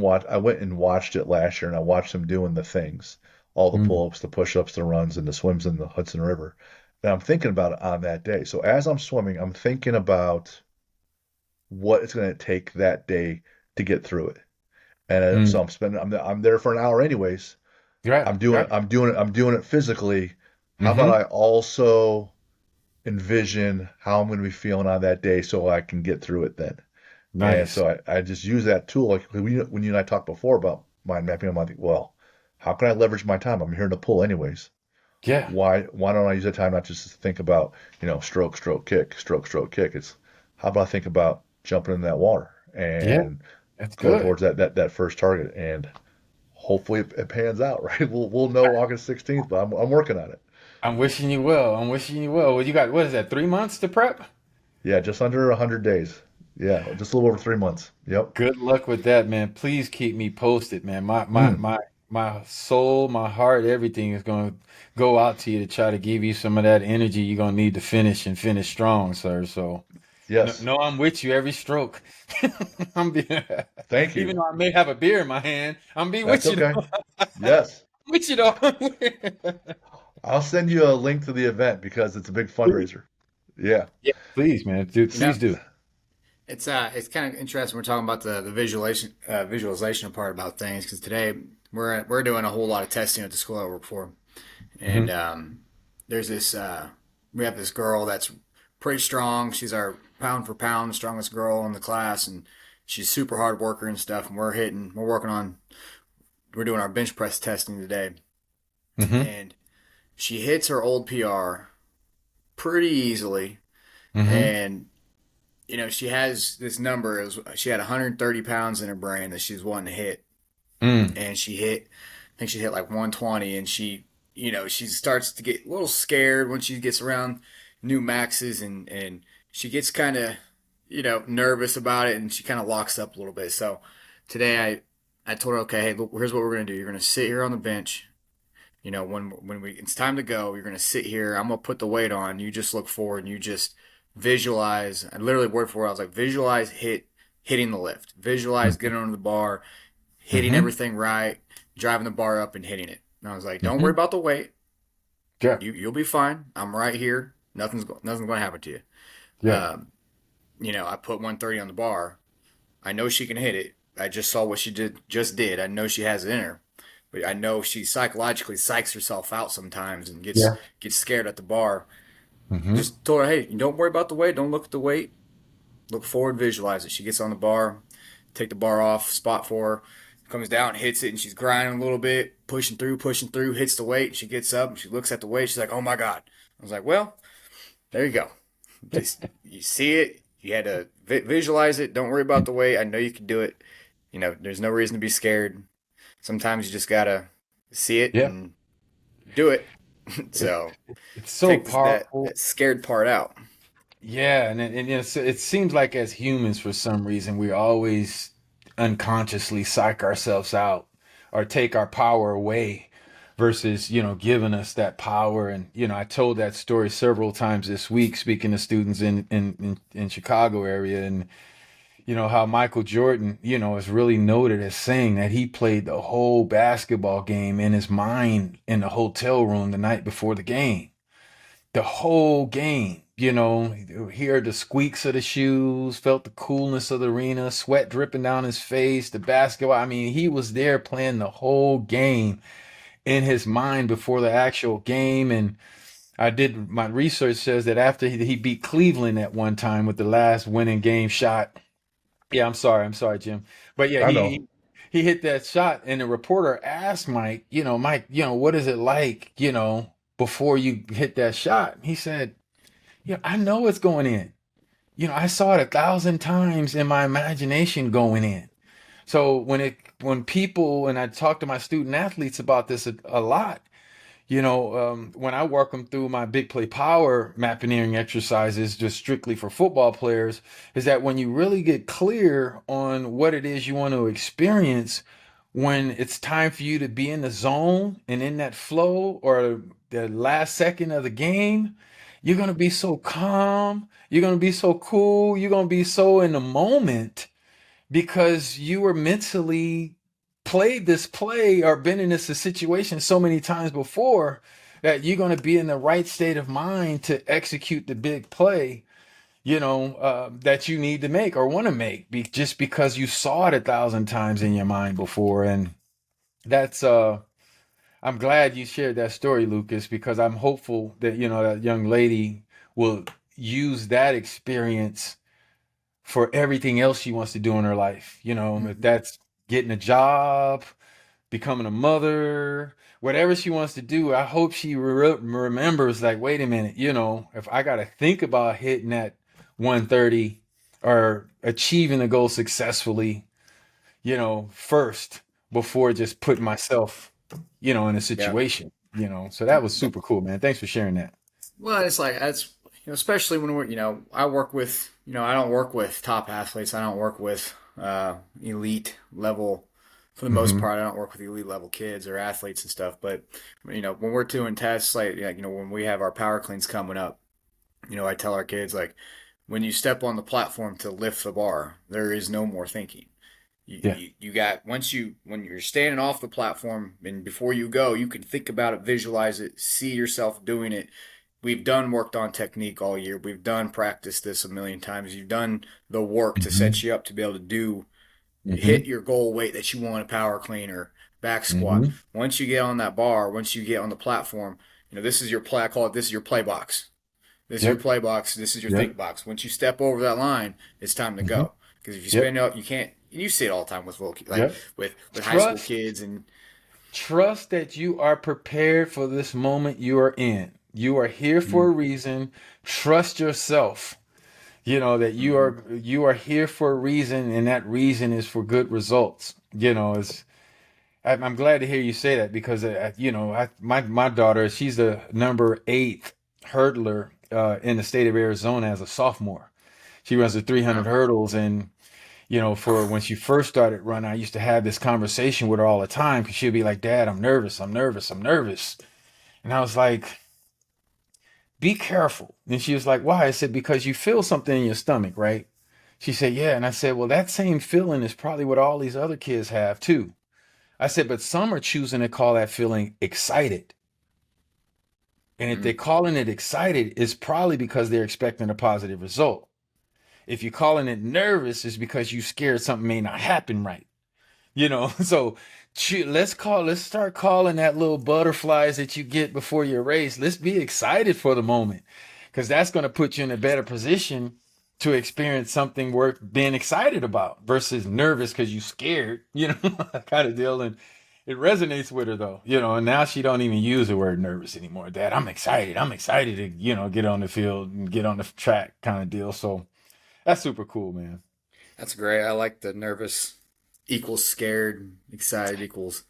and watched it last year and I watched them doing the things, all the mm pull-ups, the push-ups, the runs, and the swims in the Hudson River. And I'm thinking about it on that day. So as I'm swimming, I'm thinking about what it's going to take that day to get through it. And so mm I'm there for an hour anyways. Right. Right. I'm doing it physically. How about hmm I also envision how I'm going to be feeling on that day so I can get through it then. And Nice. so I just use that tool. Like when you and I talked before about mind mapping, I'm like, well, how can I leverage my time? I'm here in the pool anyways. Yeah. Why don't I use that time not just to think about, stroke, stroke, kick, stroke, stroke, kick? It's how about I think about jumping in that water Yeah. and That's going good. towards that first target and hopefully it pans out, right? We'll know August 16th, but I'm working on it. I'm wishing you well. I'm wishing you well. Well, you got, what is that, 3 months to prep? Yeah, just under 100 days. Yeah, just a little over 3 months. Yep. Good luck with that, man. Please keep me posted, man. My my Mm, my my soul, my heart, everything is gonna go out to you to try to give you some of that energy you're gonna need to finish and finish strong, sir. So no, yes. no, I'm with you every stroke. I'm be, Thank even you. though I may have a beer in my hand, I'm be That's with you okay. though. Yes. With you though. I'll send you a link to the event because it's a big fundraiser. Yeah. Yeah, please, man. Dude, You know, please do. it's kind of interesting. We're talking about the visualization part about things because today we're doing a whole lot of testing at the school I work for, and hmm there's this we have this girl that's pretty strong. She's our pound for pound strongest girl in the class, and she's super hard worker and stuff. And we're doing our bench press testing today, hmm and she hits her old PR pretty easily, hmm and she has this number. She had 130 pounds in her brain that she was wanting to hit, mm and I think she hit like 120, and she starts to get a little scared when she gets around new maxes, and she gets kind of, nervous about it, and she kind of locks up a little bit. So today I told her, okay, hey, look, here's what we're gonna do. You're gonna sit here on the bench. When it's time to go, you're gonna sit here. I'm gonna put the weight on. You just look forward and you just visualize. I literally word for word, I was like, visualize hitting the lift. Visualize getting under the bar, hitting hmm everything right, driving the bar up and hitting it. And I was like, don't worry hmm about the weight. Yeah. You'll be fine. I'm right here. Nothing's going to happen to you. Yeah. Um, I put 130 on the bar. I know she can hit it. I just saw what she just did. I know she has it in her. But I know she psychologically psychs herself out sometimes and Yeah. gets scared at the bar. hmm Just told her, hey, don't worry about the weight. Don't look at the weight. Look forward, visualize it. She gets on the bar, take the bar off, spot for her, comes down, hits it, and she's grinding a little bit, pushing through, hits the weight. She gets up and she looks at the weight. She's like, oh my God. I was like, well, there you go. Just you see it. You had to visualize it. Don't worry about the weight. I know you can do it. there's no reason to be scared. Sometimes you just gotta see it Yeah. and do it. It, So it's so take that powerful. that scared part out. Yeah, and it seems like as humans, for some reason, we always unconsciously psych ourselves out or take our power away versus, giving us that power. And, I told that story several times this week, speaking to students in Chicago area, and, how Michael Jordan, is really noted as saying that he played the whole basketball game in his mind in the hotel room the night before the game, the whole game. Heard the squeaks of the shoes, felt the coolness of the arena, sweat dripping down his face, the basketball. I mean, he was there playing the whole game in his mind before the actual game. And my research says that after he beat Cleveland at one time with the last winning game shot. Yeah, I'm sorry, Jim. But yeah, I he know. he, he hit that shot, and the reporter asked Mike, Mike, what is it like, before you hit that shot? He said, yeah, I know it's going in. I saw it 1,000 times in my imagination going in. So when people, and I talk to my student athletes about this a lot, when I work them through my big play power mappineering exercises, just strictly for football players, is that when you really get clear on what it is you want to experience, when it's time for you to be in the zone and in that flow or the last second of the game, you're going to be so calm. You're going to be so cool. You're going to be so in the moment because you were mentally played this play or been in this situation so many times before that you're going to be in the right state of mind to execute the big play, that you need to make or want to make just because you saw it 1,000 times in your mind before. And that's, I'm glad you shared that story, Lucas, because I'm hopeful that, that young lady will use that experience for everything else she wants to do in her life. If Mhm. that's getting a job, becoming a mother, whatever she wants to do, I hope she remembers, like, wait a minute, if I got to think about hitting that 130 or achieving a goal successfully, first before just putting myself, in a Yeah. situation, So that was super cool, man. Thanks for sharing that. Well, it's like that's especially when we're I work with I don't work with top athletes. I don't work with elite level for the most Hmm. part. I don't work with elite level kids or athletes and stuff. But when we're doing tests, like when we have our power cleans coming up, I tell our kids like when you step on the platform to lift the bar, there is no more thinking. Yeah. You got when you're standing off the platform and before you go, you can think about it, visualize it, see yourself doing it. We've done worked on technique all year. We've done practiced this a million times. You've done the work to set Hmm. you up to be able to hit Hmm. your goal weight that you want, a power clean or back squat. Hmm. Once you get on that bar, once you get on the platform, this is your play. I call it this is your play box. This is your Yep. play box. This is your think Yep. box. Once you step over that line, it's time to Hmm. go. Because if you Yep. spin out, you can't. You see it all the time with like Yep. with high school Trust kids and Trust that you are prepared for this moment you are in. You are here for a reason. Trust yourself. That mm-hmm. you are here for a reason, and that reason is for good results. I'm glad to hear you say that because my daughter, she's the number 8 hurdler in the state of Arizona as a sophomore. She runs the 300 Wow. hurdles, and for when she first started running, I used to have this conversation with her all the time because she'd be like, Dad, I'm nervous, I'm nervous, I'm nervous. And I was like, be careful. And she was like, why? I said, because you feel something in your stomach, right? She said, yeah. And I said, well, that same feeling is probably what all these other kids have too. I said, but some are choosing to call that feeling excited. And if they're Mm-hmm. calling it excited, it's probably because they're expecting a positive result. If you're calling it nervous, it's because you're scared something may not happen right. So let's start calling that little butterflies that you get before your race. Let's be excited for the moment because that's going to put you in a better position to experience something worth being excited about versus nervous because you're scared, kind of deal. And it resonates with her though, and now she don't even use the word nervous anymore. Dad, I'm excited. I'm excited to, get on the field and get on the track kind of deal. So that's super cool, man. That's great. I like the nervous. equals scared, excited equals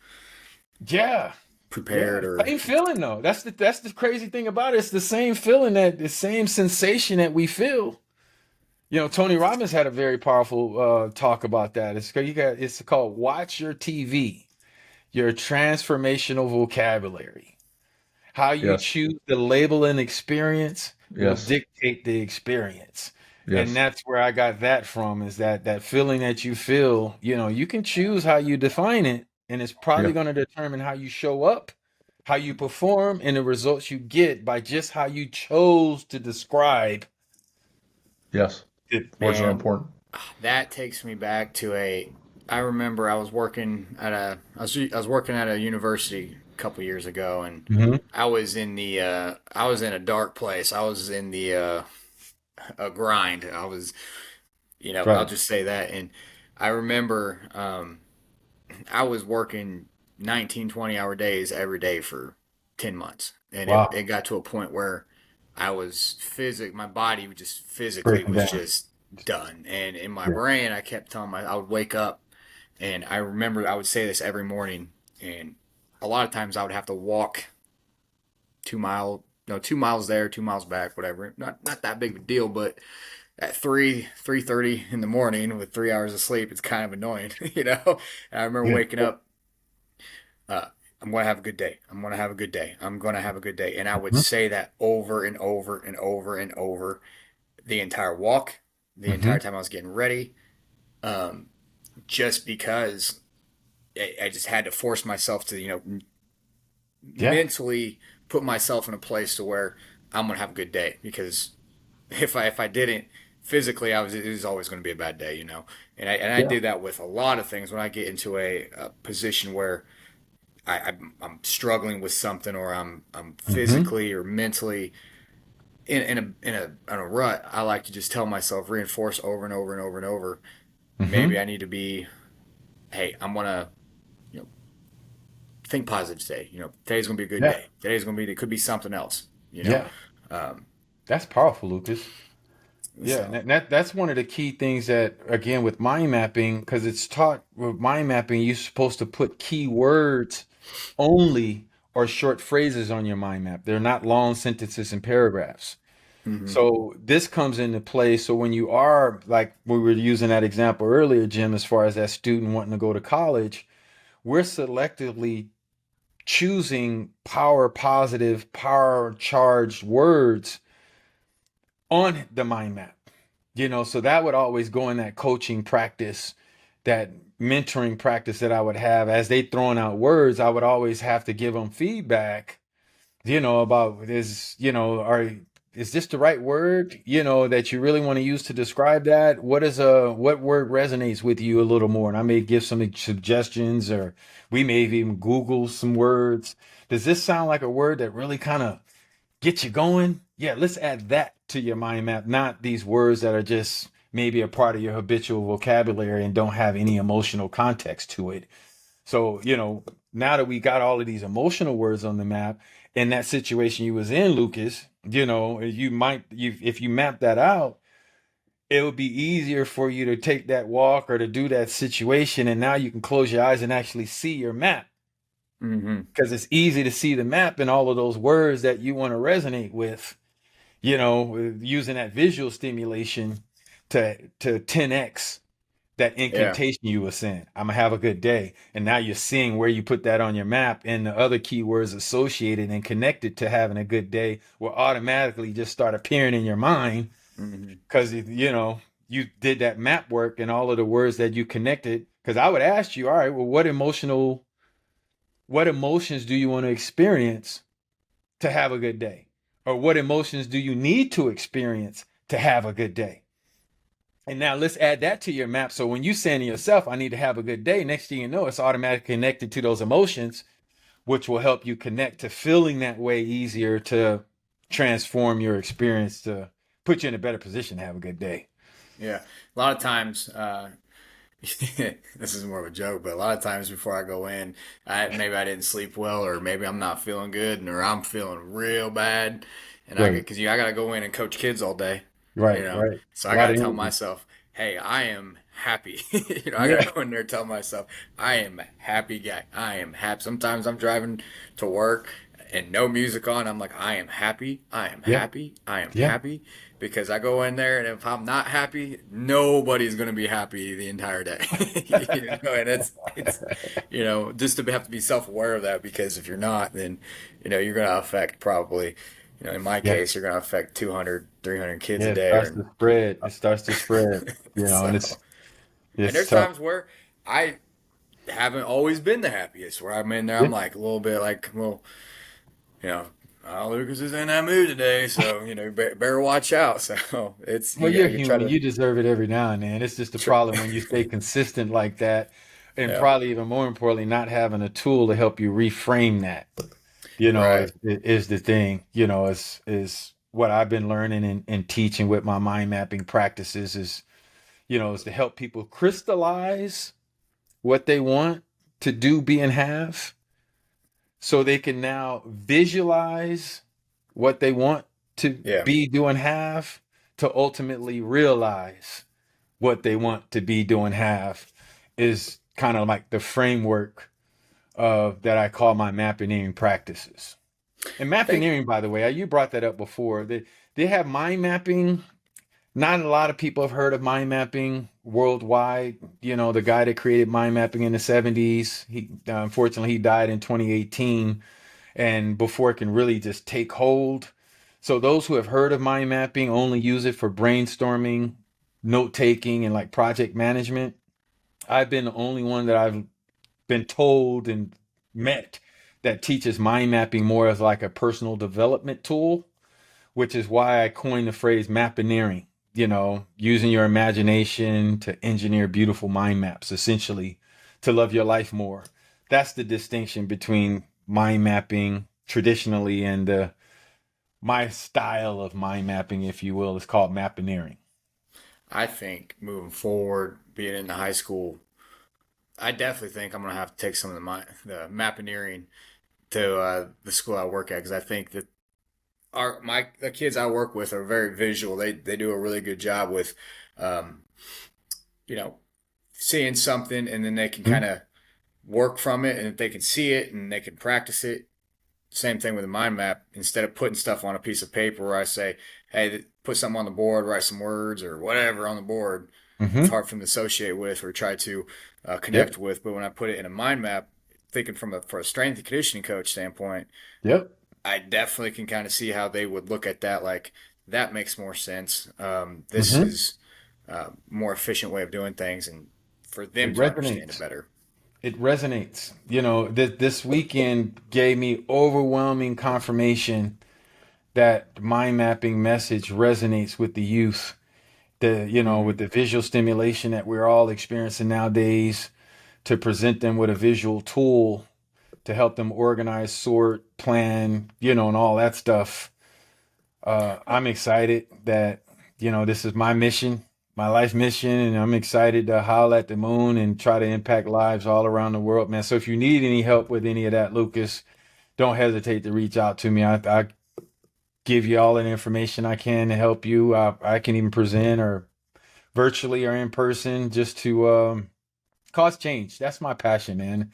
Yeah. Yeah, prepared, or same feeling though. That's the crazy thing about it. It's the same feeling, that the same sensation that we feel. Tony Robbins had a very powerful talk about that. It's called "Watch Your TV," your transformational vocabulary. How you Yes. choose to label an experience will Yes. dictate the experience. And Yes. that's where I got that from, is that feeling that you feel, you can choose how you define it, and it's probably Yeah. going to determine how you show up, how you perform, and the results you get by just how you chose to describe Yes. it. Words are man, important. that takes me back to I remember I was working at a university a couple years ago, and Hmm. I was in a dark place. I was in the a grind. I was, I'll Right. just say that. And I remember I was working 19, 20-hour days every day for 10 months. And it Wow. got to a point where my body just physically Breaking was down. just done. And in my Yeah. brain, I kept I would wake up, and I remember I would say this every morning. And a lot of times I would have to walk 2 mile, no, 2 miles there, 2 miles back, whatever. Not that big of a deal, but at 3:30 in the morning with 3 hours of sleep, it's kind of annoying, you know. And I remember Yeah. waking up, uh, I'm gonna have a good day. I'm gonna have a good day. I'm gonna have a good day, and I would Hmm. say that over and over and over and over the entire walk, the Hmm. entire time I was getting ready, um, just because I just had to force myself to, Yeah. mentally put myself in a place to where I'm gonna have a good day, because if I didn't physically, it was always going to be a bad day, And I Yeah. did that with a lot of things. When I get into a position where I'm struggling with something, or I'm Hmm. physically or mentally in a rut, I like to just tell myself, reinforce over and over and over and over. Maybe Hmm. I need to be, hey, I'm gonna, you know think positive today. Today's gonna be a good Yeah. day. It could be something else. Yeah. Um, That's powerful, Lucas. Yeah, and so that's one of the key things that, again, with mind mapping, because it's taught with mind mapping, you're supposed to put key words only, or short phrases on your mind map. They're not long sentences and paragraphs. hmm So this comes into play. So when you are, like we were using that example earlier, Jim, as far as that student wanting to go to college, we're selectively choosing power positive, power charged words on the mind map. So that would always go in that coaching practice, that mentoring practice that I would have. As they throwing out words, I would always have to give them feedback, about is this the right word, that you really want to use to describe that? What word resonates with you a little more? And I may give some suggestions, or we may even Google some words. Does this sound like a word that really kind of get you going? Yeah, let's add that to your mind map, not these words that are just maybe a part of your habitual vocabulary and don't have any emotional context to it. So, now that we got all of these emotional words on the map, in that situation you was in, Lucas, if you map that out, it would be easier for you to take that walk or to do that situation. And now you can close your eyes and actually see your map, hmm because it's easy to see the map and all of those words that you want to resonate with, using that visual stimulation to 10x that yeah. incantation you were saying. I'm gonna have a good day. And now you're seeing where you put that on your map, and the other keywords associated and connected to having a good day will automatically just start appearing in your mind, hmm because you did that map work and all of the words that you connected. Because I would ask you, all right, well, what emotions do you want to experience to have a good day? Or what emotions do you need to experience to have a good day? And now let's add that to your map. So when you saying to yourself, I need to have a good day, next thing you know, it's automatically connected to those emotions, which will help you connect to feeling that way easier, to transform your experience, to put you in a better position to have a good day. Yeah, a lot of times, this is more of a joke, but a lot of times before I go in, maybe I didn't sleep well, or maybe I'm not feeling good, or I'm feeling real bad, and Right. because I gotta go in and coach kids all day, Right. Right. so A I lot gotta of tell energy. myself, hey, I am happy. I gotta Yeah. go in there and tell myself, I am a happy guy. I am happy. Sometimes I'm driving to work and no music on. I'm like, I am happy. I am Yeah. happy. I am Yeah. happy. Because I go in there and if I'm not happy, nobody's gonna be happy the entire day. And it's just to have to be self-aware of that because if you're not, then you're gonna affect probably in my Yeah. case, you're going to affect 200, 300 kids Yeah. a It day. starts to spread. It starts to spread, and So, and it's there's tough. times where I haven't always been the happiest, where I'm in there, Yeah. I'm like a little bit like, well, you know, Lucas is in that mood today, so, better watch out. So it's, Well, you're you try human. to, You deserve it every now and then. It's just a tr- problem when you stay consistent like that, and yeah, probably even more importantly, not having a tool to help you reframe that. right. Is the thing. Is what I've been learning and teaching with my mind mapping practices is to help people crystallize what they want to do, be, and have, so they can now visualize what they want to Yeah. be, do, and have, to ultimately realize what they want to be, do, and have, is kind of like the framework that I call my mapping practices. And I think, mapping, by the way, you brought that up before. They have mind mapping. Not a lot of people have heard of mind mapping worldwide. The guy that created mind mapping in the 70s, he unfortunately he died in 2018, and before it can really just take hold. So those who have heard of mind mapping only use it for brainstorming, note taking, and like project management. I've been the only one that I've been told and met that teaches mind mapping more as like a personal development tool, which is why I coined the phrase mapineering, using your imagination to engineer beautiful mind maps, essentially to love your life more. That's the distinction between mind mapping traditionally and my style of mind mapping, if you will, is called mapineering. I think moving forward, being in the high school, I definitely think I'm going to have to take some of the mapineering to the school I work at because I think that the kids I work with are very visual. They do a really good job with, um, you know, seeing something and then they can kind Mhm. of work from it, and if they can see it and they can practice it. Same thing with a mind map. Instead of putting stuff on a piece of paper where I say, "Hey, put something on the board, write some words or whatever on the board," it's Mhm. hard for them to associate with or try to connect Yep. with. But when I put it in a mind map, thinking for a strength and conditioning coach standpoint, Yep. I definitely can kind of see how they would look at that. Like that makes more sense. This Mhm. is more efficient way of doing things, and for them It to understand it resonates. better. It resonates. This weekend gave me overwhelming confirmation that mind mapping message resonates with the youth. With Hmm. the visual stimulation that we're all experiencing nowadays, to present them with a visual tool to help them organize, sort, plan, and all that stuff. I'm excited that, this is my mission, my life mission, and I'm excited to howl at the moon and try to impact lives all around the world, man. So if you need any help with any of that, Lucas, don't hesitate to reach out to me. I give you all the information I can to help you. I can even present or virtually or in person just to cause change. That's my passion, man.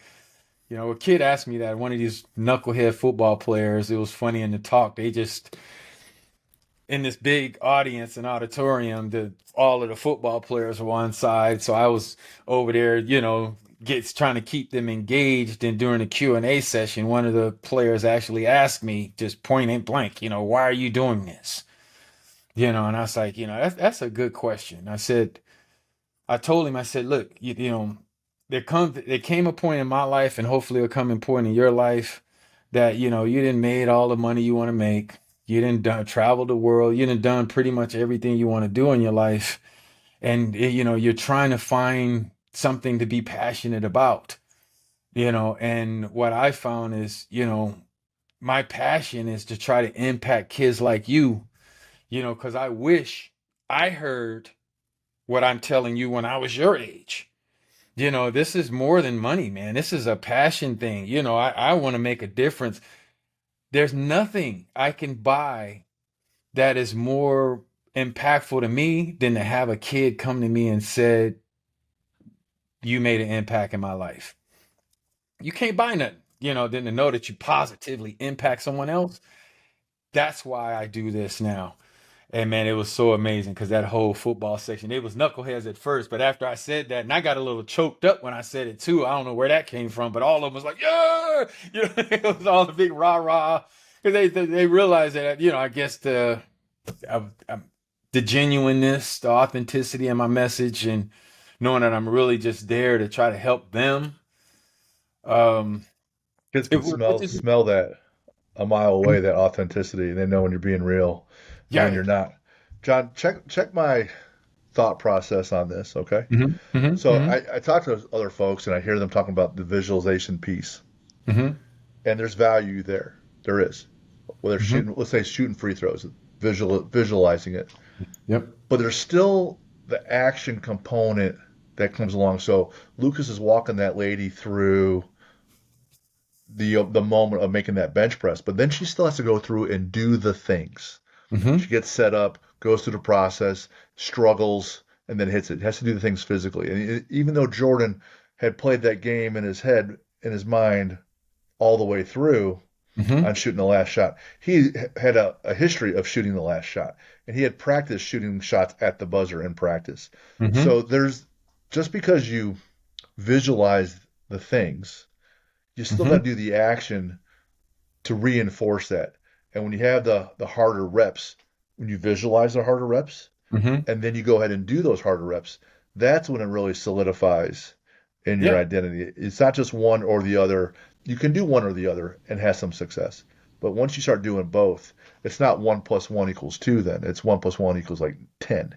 A kid asked me that, one of these knucklehead football players, it was funny in the talk. They just, in this big audience and auditorium, all of the football players were on side. So I was over there, gets trying to keep them engaged. And during the Q&A session, one of the players actually asked me just point blank, why are you doing this? And I was like, that's a good question. I told him, I said, look, there came a point in my life, and hopefully it'll come a point in your life that, you didn't made all the money you want to make. You didn't travel the world. You didn't done pretty much everything you want to do in your life. And, you're trying to find something to be passionate about, and what I found is, my passion is to try to impact kids like you, because I wish I heard what I'm telling you when I was your age. This is more than money, man. This is a passion thing. I want to make a difference. There's nothing I can buy that is more impactful to me than to have a kid come to me and said, you made an impact in my life. You can't buy nothing, than to know that you positively impact someone else. That's why I do this now. And man, it was so amazing because that whole football section, they was knuckleheads at first, but after I said that, and I got a little choked up when I said it too. I don't know where that came from, but all of them was like, yeah, it was all the big rah rah because they realized that I guess uh, the genuineness, the authenticity in my message, and knowing that I'm really just there to try to help them. Um, Kids it can was smell that a mile away, that authenticity. They know when you're being real and when yeah. you're not. John, check my thought process on this, okay? So Hmm. I talk to other folks and I hear them talking about the visualization piece, Hmm. and there's value there. There is. Whether Hmm. shooting, let's say shooting free throws, visualizing it, Yep. but there's still the action component that comes along. So Lucas is walking that lady through the moment of making that bench press, but then she still has to go through and do the things. She Hmm. gets set up, goes through the process, struggles, and then hits it. Has to do the things physically. And even though Jordan had played that game in his head, in his mind, all the way through Hmm. on shooting the last shot, he had a history of shooting the last shot, and he had practiced shooting shots at the buzzer in practice. Hmm. So there's just because you visualize the things, you still got to Hmm. do the action to reinforce that. And when you have the harder reps, when you visualize the harder reps, Hmm. and then you go ahead and do those harder reps, that's when it really solidifies in your Yeah. identity. It's not just one or the other. You can do one or the other and have some success. But once you start doing both, it's not 1 + 1 = 2 then. It's 1 + 1 = like 10,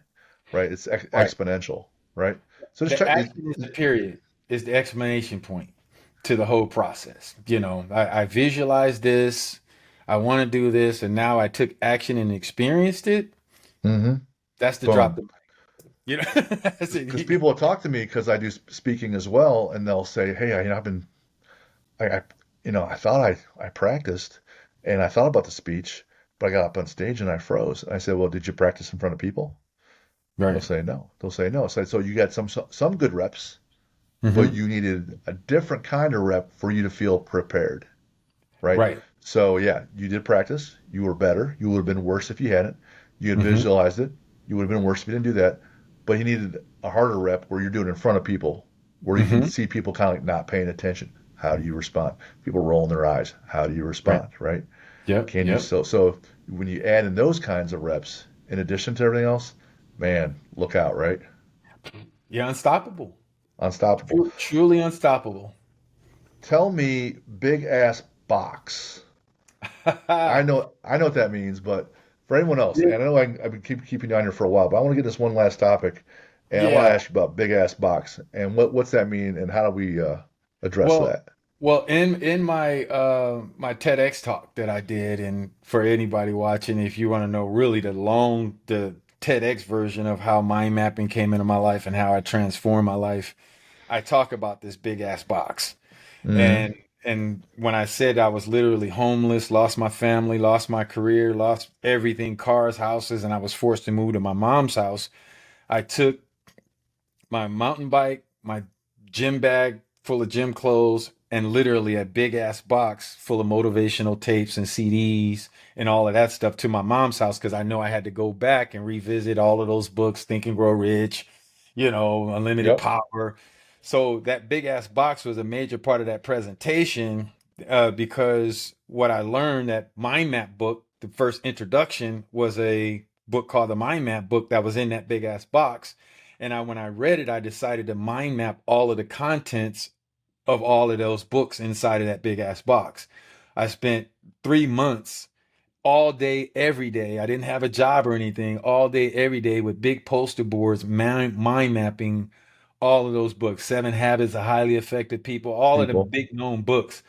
right? It's Right. exponential, right? So just The check. action is the period, is the exclamation point to the whole process. I visualized this, I want to do this, and now I took action and experienced it. Mm-hmm. That's the drop Boom. the mic. That's Because it. people will talk to me because I do speaking as well, and they'll say, "Hey, I've been I I thought I practiced and I thought about the speech, but I got up on stage and I froze." And I said, "Well, did you practice in front of people?" And they'll Right. say no. They'll say no. So you got some good reps, but Hmm. you needed a different kind of rep for you to feel prepared, right? Right. So yeah, you did practice. You were better. You would have been worse if you hadn't. You had Hmm. visualized it. You would have been worse if you didn't do that. But you needed a harder rep where you're doing it in front of people, where you can Hmm. see people kind of like not paying attention. How do you respond? People rolling their eyes. How do you Right. respond, right? Yep. Can you Yep. so when you add in those kinds of reps in addition to everything else, man, look out, right? You're unstoppable. Unstoppable. Truly unstoppable. Tell me big ass box. I know what that means, but for anyone else, Yeah. and I know I've been keeping you on here for a while, but I want to get this one last topic, and I want to Yeah. ask you about big ass box and what's that mean, and how do we address Well, that? in my my TEDx talk that I did, and for anybody watching, if you want to know really the TEDx version of how mind mapping came into my life and how I transformed my life, I talk about this big ass box. Mm-hmm. And when I said I was literally homeless, lost my family, lost my career, lost everything, cars, houses, and I was forced to move to my mom's house, I took my mountain bike, my gym bag full of gym clothes, and literally a big ass box full of motivational tapes and CDs and all of that stuff to my mom's house because I know I had to go back and revisit all of those books, Think and Grow Rich, Unlimited Yep. Power. So that big ass box was a major part of that presentation because what I learned, that mind map book, the first introduction was a book called the Mind Map book that was in that big ass box. And when I read it, I decided to mind map all of the contents of all of those books inside of that big ass box. I spent 3 months all day, every day. I didn't have a job or anything, all day, every day with big poster boards, mind mapping all of those books, 7 Habits of Highly Effective People, all of the People. big known books.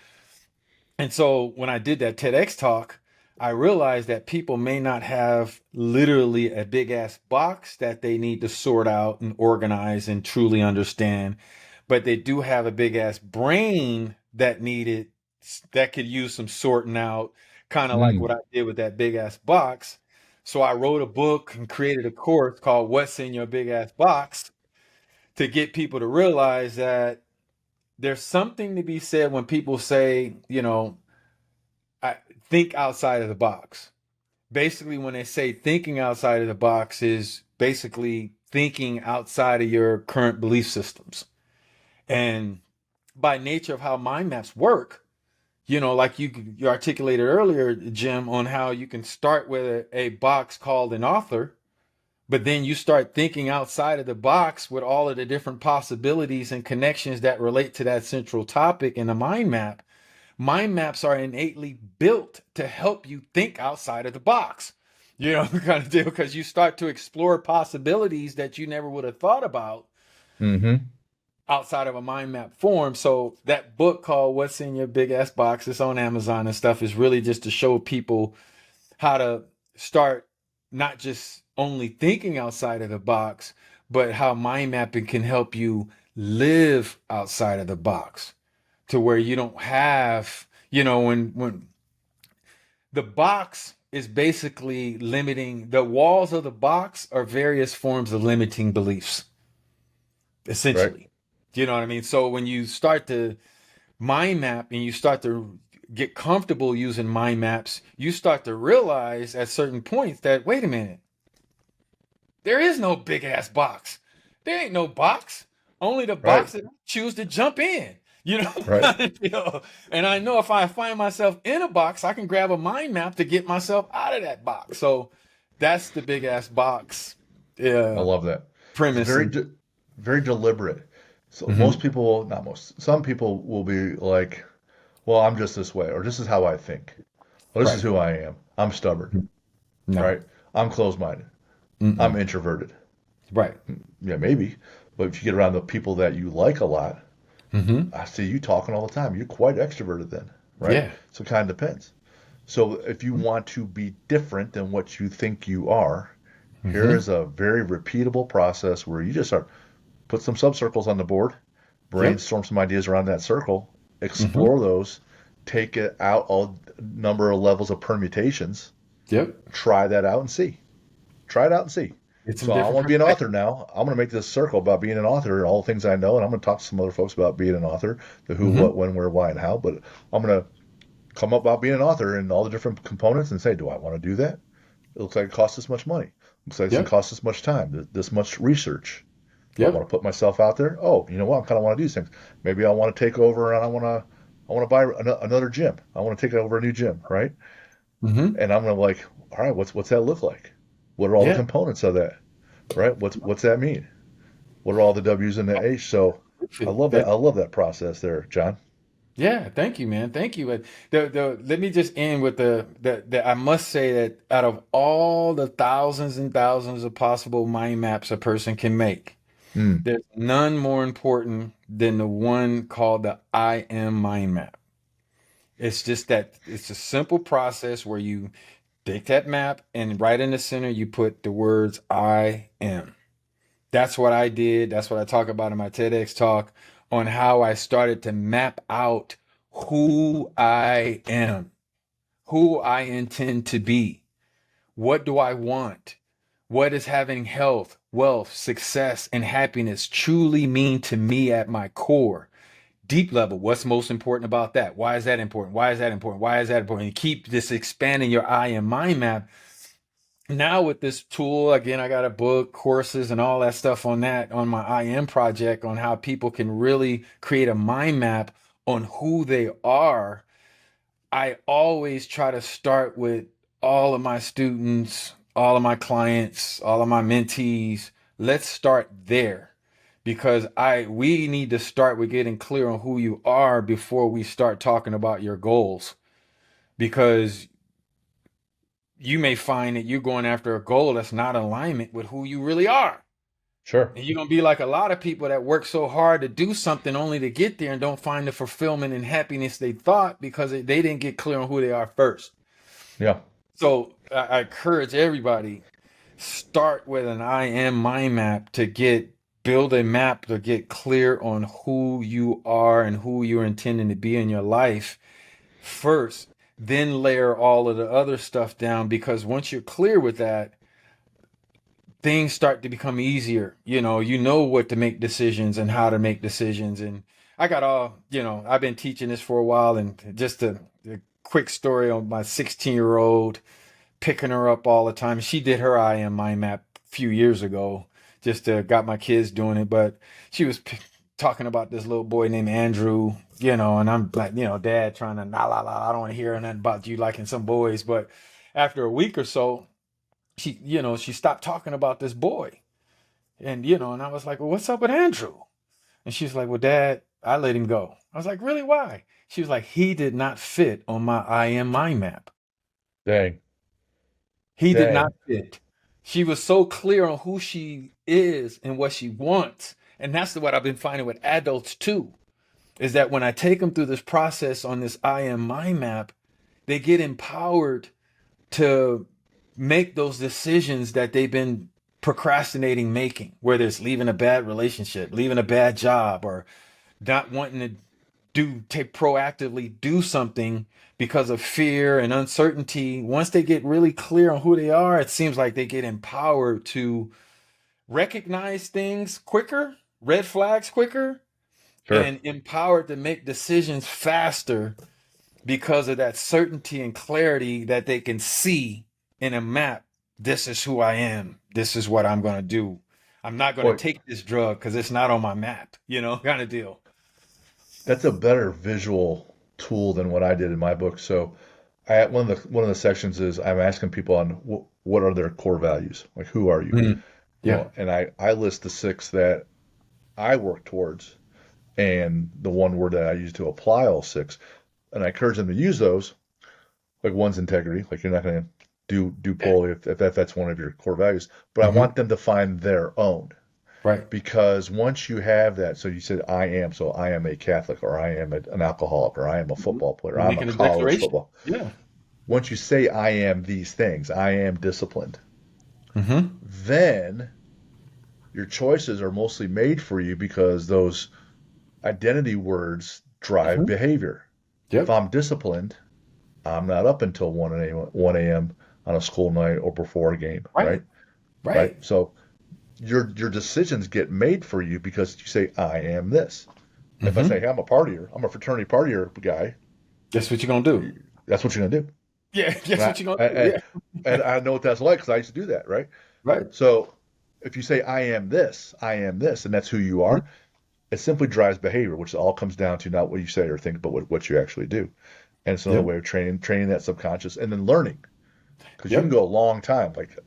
And so when I did that TEDx talk, I realized that people may not have literally a big ass box that they need to sort out and organize and truly understand, but they do have a big ass brain that could use some sorting out, kind of like Mm. what I did with that big ass box. So I wrote a book and created a course called What's in Your Big Ass Box to get people to realize that there's something to be said when people say, I think outside of the box. Basically, when they say thinking outside of the box is basically thinking outside of your current belief systems. And by nature of how mind maps work, like you articulated earlier, Jim, on how you can start with a box called an author, but then you start thinking outside of the box with all of the different possibilities and connections that relate to that central topic in a mind map. Mind maps are innately built to help you think outside of the box, kind of deal, because you start to explore possibilities that you never would have thought about Mm-hmm. outside of a mind map form. So that book called What's in Your Big Ass Box, it's on Amazon and stuff, is really just to show people how to start not just only thinking outside of the box, but how mind mapping can help you live outside of the box to where you don't have, when the box is basically limiting, the walls of the box are various forms of limiting beliefs, Right. essentially. Do you know what I mean? So when you start to mind map and you start to get comfortable using mind maps, you start to realize at certain points that, wait a minute, there is no big ass box. There ain't no box. Only the Right. box that I choose to jump in. You know, Right. and I know if I find myself in a box, I can grab a mind map to get myself out of that box. So that's the big ass box I love that. It's premise. very deliberate. So Mhm. most people, not most, some people will be like, well, I'm just this way, or this is how I think. Well, this is Right. who I am. I'm stubborn, No. right? I'm closed-minded. I'm Mm-mm. introverted. Right. Yeah, maybe. But if you get around the people that you like a lot, Hmm. I see you talking all the time. You're quite extroverted then, right? Yeah. So it kind of depends. So if you want to be different than what you think you are, here Hmm. is a very repeatable process where you just start put some subcircles on the board, Yep. brainstorm some ideas around that circle, Hmm. explore those, take it out all number of levels of permutations, Yep. try that out and see. Try it out and see. Get some So I different want to be an author perspectives. now. I'm going to make this circle about being an author and all the things I know, and I'm going to talk to some other folks about being an author, the who, Hmm. what, when, where, why, and how. But I'm going to come up about being an author and all the different components and say, do I want to do that? It looks like it costs this much money. It looks like it's going to Yep. cost this much time, this much research. Do I want Yep. to put myself out there? Oh, you know what? I kind of want to do these things. Maybe I want to take over and I want to buy another gym. I want to take over a new gym, right? Hmm. And I'm going to like, all right, what's that look like? What are all the Yeah. components of that? Right? What's that mean? What are all the W's and the H? So I Perfect. love that. I love that process there, John. Yeah, thank you, man. Thank you. But let me just end with the I must say that out of all the thousands and thousands of possible mind maps a person can make, Mm, there's none more important than the one called the I am mind map. It's just that it's a simple process where you take that map and right in the center you put the words I am. That's what I did. That's what I talk about in my TEDx talk on how I started to map out who I am, who I intend to be. What do I want? What does having health, wealth, success, and happiness truly mean to me at my core? Deep level, what's most important about that? Why is that important? Why is that important? Why is that important? You keep this expanding your I am mind map. Now with this tool, again, I got a book, courses, and all that stuff on that on my IM project on how people can really create a mind map on who they are. I always try to start with all of my students, all of my clients, all of my mentees. Let's start there because I we need to start with getting clear on who you are before we start talking about your goals because you may find that you're going after a goal that's not in alignment with who you really are. sure. And you're going to be like a lot of people that work so hard to do something only to get there and don't find the fulfillment and happiness they thought because they didn't get clear on who they are first. Yeah. So I encourage everybody start with an I am mind map to build a map to get clear on who you are and who you're intending to be in your life first. then layer all of the other stuff down, because once you're clear with that, things start to become easier. You know what to make decisions and how to make decisions. And I got I've been teaching this for a while, and just a quick story on my 16-year-old, picking her up all the time. She did her IM mind map a few years ago, just got my kids doing it, but she was talking about this little boy named Andrew, and I'm like, dad trying to, nah, la, la, I don't want to hear nothing about you liking some boys. But after a week or so, she stopped talking about this boy. And I was like, well, what's up with Andrew? And she's like, well, dad, I let him go. I was like, really? Why? She was like, he did not fit on my IM mind map. Dang. He did Dang. not fit. She was so clear on who she is and what she wants. And that's what I've been finding with adults too, is that when I take them through this process on this IM mind map, they get empowered to make those decisions that they've been procrastinating making, whether it's leaving a bad relationship, leaving a bad job, or not wanting to proactively do something because of fear and uncertainty. Once they get really clear on who they are, it seems like they get empowered to recognize things quicker, red flags quicker, Sure. and empowered to make decisions faster because of that certainty and clarity that they can see in a map. This is who I am. This is what I'm going to do. I'm not going Boy, to take this drug because it's not on my map, kind of deal. that's a better visual tool than what I did in my book. So one of the sections is I'm asking people on what are their core values? Like, who are you? Mhm. You Yeah. know, and I list the 6 that I work towards and the one word that I use to apply all 6. And I encourage them to use those. Like, one's integrity. Like, you're not going to do poorly if that's one of your core values. But I Hmm. want them to find their own. Right. Because once you have that, so you said I am, so I am a Catholic, or I am an alcoholic, or I am a Mhm. football player, You're I'm a making a college declaration. football. Yeah. Once you say I am these things, I am disciplined, Hmm. then your choices are mostly made for you because those identity words drive Hmm. behavior. If Yep. I'm disciplined, I'm not up until 1 a.m. on a school night or before a game, Right. right? Right? Right. So your decisions get made for you because you say, I am this. If I say, Hmm. hey, I'm a partier, I'm a fraternity partier guy, That's what you're going to do. that's what you're gonna do. Yeah. And That's what you're going to do. and, Yeah. and I know what that's like because I used to do that, right? Right. So if you say, I am this, and that's who you Mhm. are, it simply drives behavior, which all comes down to not what you say or think, but what you actually do. And it's another Yep. way of training that subconscious and then learning. Because you can Yep. go a long time. Like,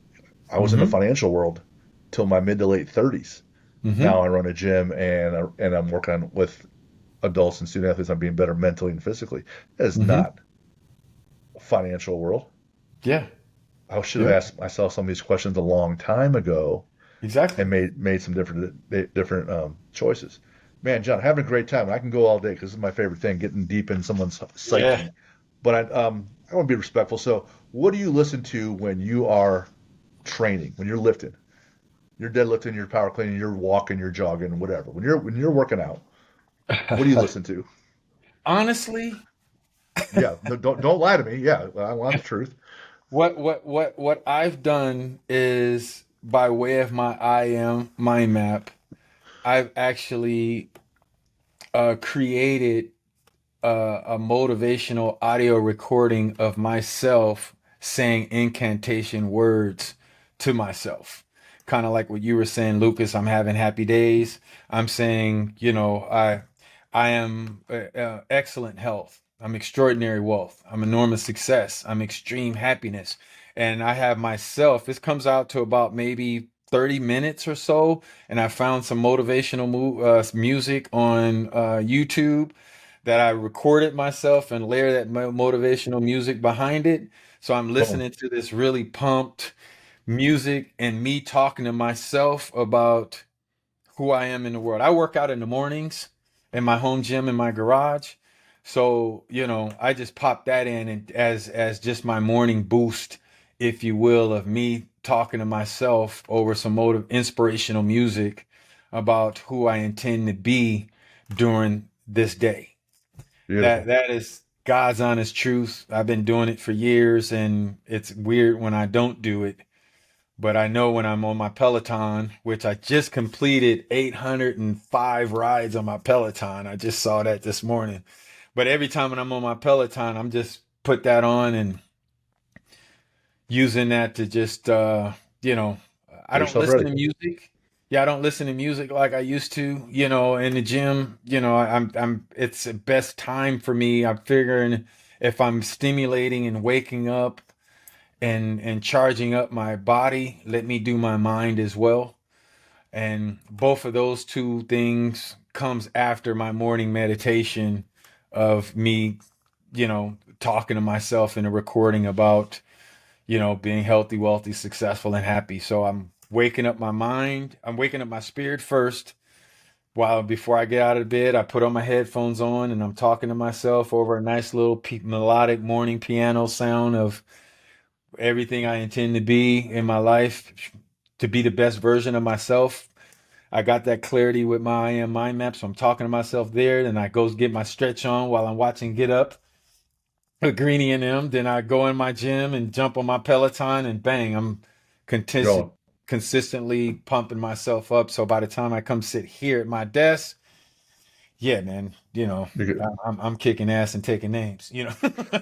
I was in the Hmm. financial world till my mid to late 30s. Now I Hmm. run a gym and I'm working with adults and student athletes on being better mentally and physically. That is Hmm. not a financial world. Yeah. I should have Yep. asked myself some of these questions a long time ago and Exactly. made some different choices. Man, John, having a great time. I can go all day because this is my favorite thing, getting deep in someone's Yeah. psyche. But I want to be respectful. So, what do you listen to when you are training, when you're lifting? You're deadlifting, you're power cleaning, you're walking, you're jogging, whatever. When you're working out, what do you listen to? Honestly, Yeah, don't lie to me. Yeah, I want the truth. what I've done is, by way of my IM mind map, I've actually created a motivational audio recording of myself saying incantation words to myself. Kind of like what you were saying, Lucas, I'm having happy days. I'm saying, I am excellent health. I'm extraordinary wealth. I'm enormous success. I'm extreme happiness. And I have myself, this comes out to about maybe 30 minutes or so. And I found some motivational music on YouTube that I recorded myself and layer that motivational music behind it. So I'm Boom. listening to this really pumped music and me talking to myself about who I am in the world. I work out in the mornings in my home gym in my garage. So, I just pop that in and as just my morning boost, if you will, of me talking to myself over some inspirational music about who I intend to be during this day. That Beautiful. that is God's honest truth. I've been doing it for years, and it's weird when I don't do it. But I know when I'm on my Peloton, which I just completed 805 rides on my Peloton. I just saw that this morning. But every time when I'm on my Peloton, I'm just put that on and using that to just, I Get don't yourself listen ready. to music. Yeah, I don't listen to music like I used to, in the gym. It's the best time for me. I'm figuring if I'm stimulating and waking up and charging up my body, let me do my mind as well. And both of those two things comes after my morning meditation of me, talking to myself in a recording about, being healthy, wealthy, successful, and happy. So I'm waking up my mind. I'm waking up my spirit first. While before I get out of bed, I put on my headphones on and I'm talking to myself over a nice little melodic morning piano sound of everything I intend to be in my life, to be the best version of myself. I got that clarity with my I am mind map, so I'm talking to myself there. Then I go get my stretch on while I'm watching Get Up with Greenie and them. Then I go in my gym and jump on my Peloton, and bang, I'm Going. consistently pumping myself up. So by the time I come sit here at my desk, yeah, man, You're good. I'm kicking ass and taking names,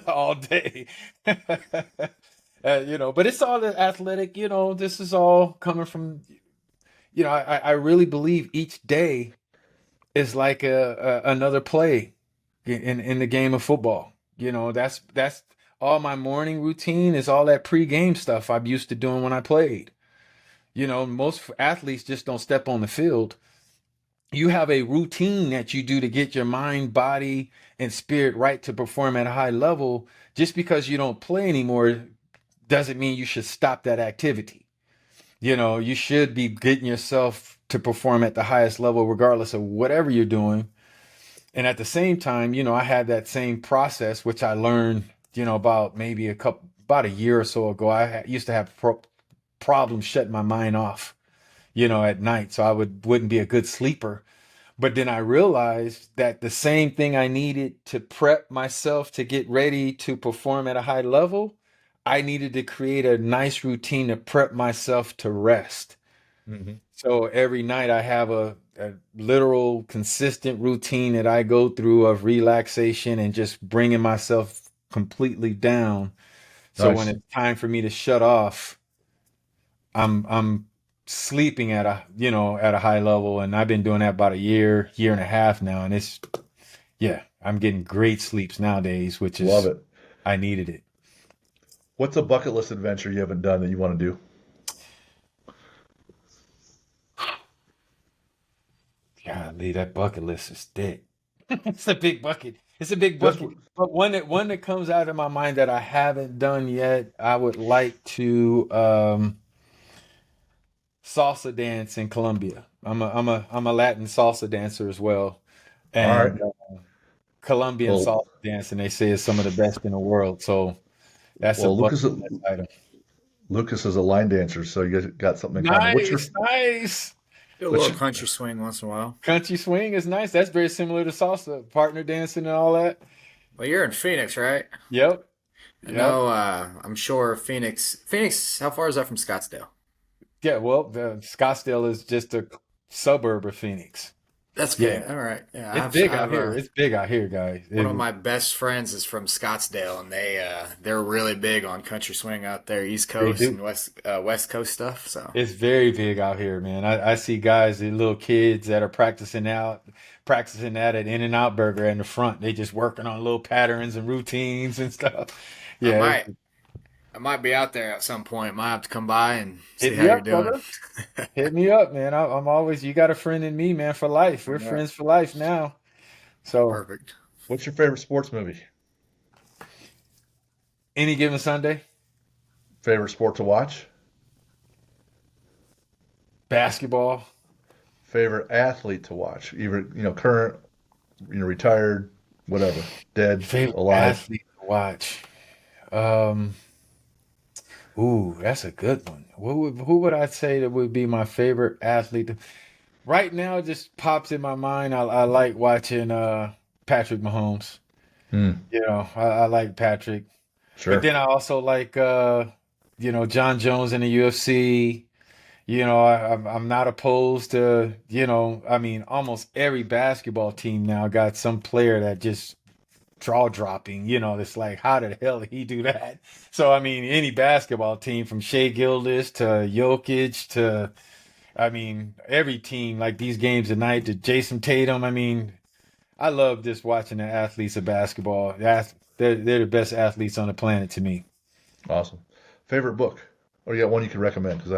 all day. But it's all the athletic, this is all coming from, I really believe each day is like another play in the game of football. That's all my morning routine is all that pre-game stuff I'm used to doing when I played. Most athletes just don't step on the field. You have a routine that you do to get your mind, body, and spirit right to perform at a high level. Just because you don't play anymore doesn't mean you should stop that activity. You should be getting yourself to perform at the highest level, regardless of whatever you're doing. And at the same time, I had that same process, which I learned, about maybe about a year or so ago. I used to have problems shutting my mind off, at night. So I wouldn't be a good sleeper. But then I realized that the same thing I needed to prep myself to get ready to perform at a high level, I needed to create a nice routine to prep myself to rest. Hmm. So every night I have a literal consistent routine that I go through of relaxation and just bringing myself completely down. So when Nice. it's time for me to shut off, I'm sleeping at a high level, and I've been doing that about a year and a half now, and I'm getting great sleeps nowadays, which Love is it. I needed it. What's a bucket list adventure you haven't done that you want to do? Golly, that bucket list is thick. It's a big bucket. It's a big Just bucket. But one that comes out of my mind that I haven't done yet, I would like to salsa dance in Colombia. I'm a Latin salsa dancer as well, all right. and Colombian Well, salsa dancing they say is some of the best in the world. So that's a well, bucket list item. Lucas is a line dancer, so you guys got something in common. Nice, nice. Do a What's little your country swing once in a while. Country swing is nice. That's very similar to salsa, partner dancing and all that. Well, you're in Phoenix, right? Yep, I yep. know. I'm sure Phoenix. Phoenix. How far is that from Scottsdale? Yeah, well, the Scottsdale is just a suburb of Phoenix. That's Yeah, okay. All right. Yeah, it's I big out have here. a It's big out here, guys. one of my best friends is from Scottsdale, and they're really big on country swing out there, East They Coast do. and West Coast stuff. So It's very big out here, man. I see guys, the little kids that are practicing that at In-N-Out Burger in the front. They just working on little patterns and routines and stuff. I Yeah, might I might be out there at some point. Might have to come by and see hit how me you're up, doing. brother. Hit me up, man. I'm always, you got a friend in me, man, for life. We're Yeah, friends for life now. So perfect. what's your favorite sports movie? any given Sunday, Favorite sport to watch? basketball, Favorite athlete to watch? Either current, retired, whatever, dead, favorite alive. athlete to watch. Um, Ooh, that's a good one. Who would I say that would be my favorite athlete? Right now, it just pops in my mind. I like watching Patrick Mahomes. Hmm. I like Patrick. But Sure. then I also like John Jones in the UFC. I'm not opposed to, I mean, almost every basketball team now got some player that just draw dropping, it's like, how the hell did he do that? So, I mean, any basketball team from Shea Gilgeous to Jokic to, I mean, every team like these games tonight to Jason Tatum. I mean, I love just watching the athletes of basketball. They're the best athletes on the planet to me. Awesome. Favorite book? Or you got one you can recommend? Because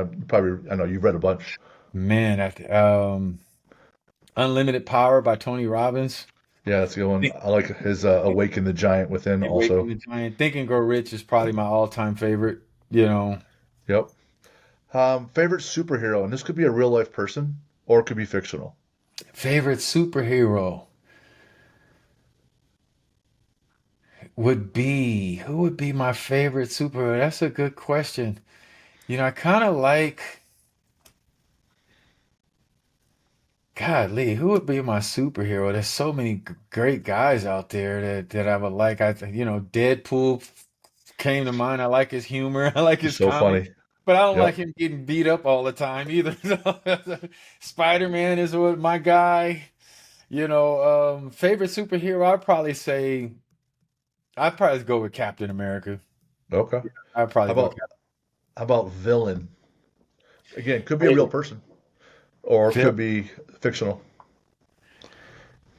I know you've read a bunch. Man, Unlimited Power by Tony Robbins. Yeah, that's a good one. Think, I like his Awaken the Giant Within Awaken also. the Giant. Think and Grow Rich is probably my all-time favorite. You know, Yep. Favorite superhero, and this could be a real life person or it could be fictional. favorite superhero would be who would be my favorite superhero? That's a good question. I kind of like God, Lee, who would be my superhero? There's so many great guys out there that I would like. Deadpool came to mind. I like his humor. I like He's his so comedy, funny. but I don't like Yep. him getting beat up all the time either. Spider-Man is what my guy. Favorite superhero, I'd probably go with Captain America. Okay. I'd How probably go about how about villain? Again, could be a real Captain. person or it Phil. could be fictional.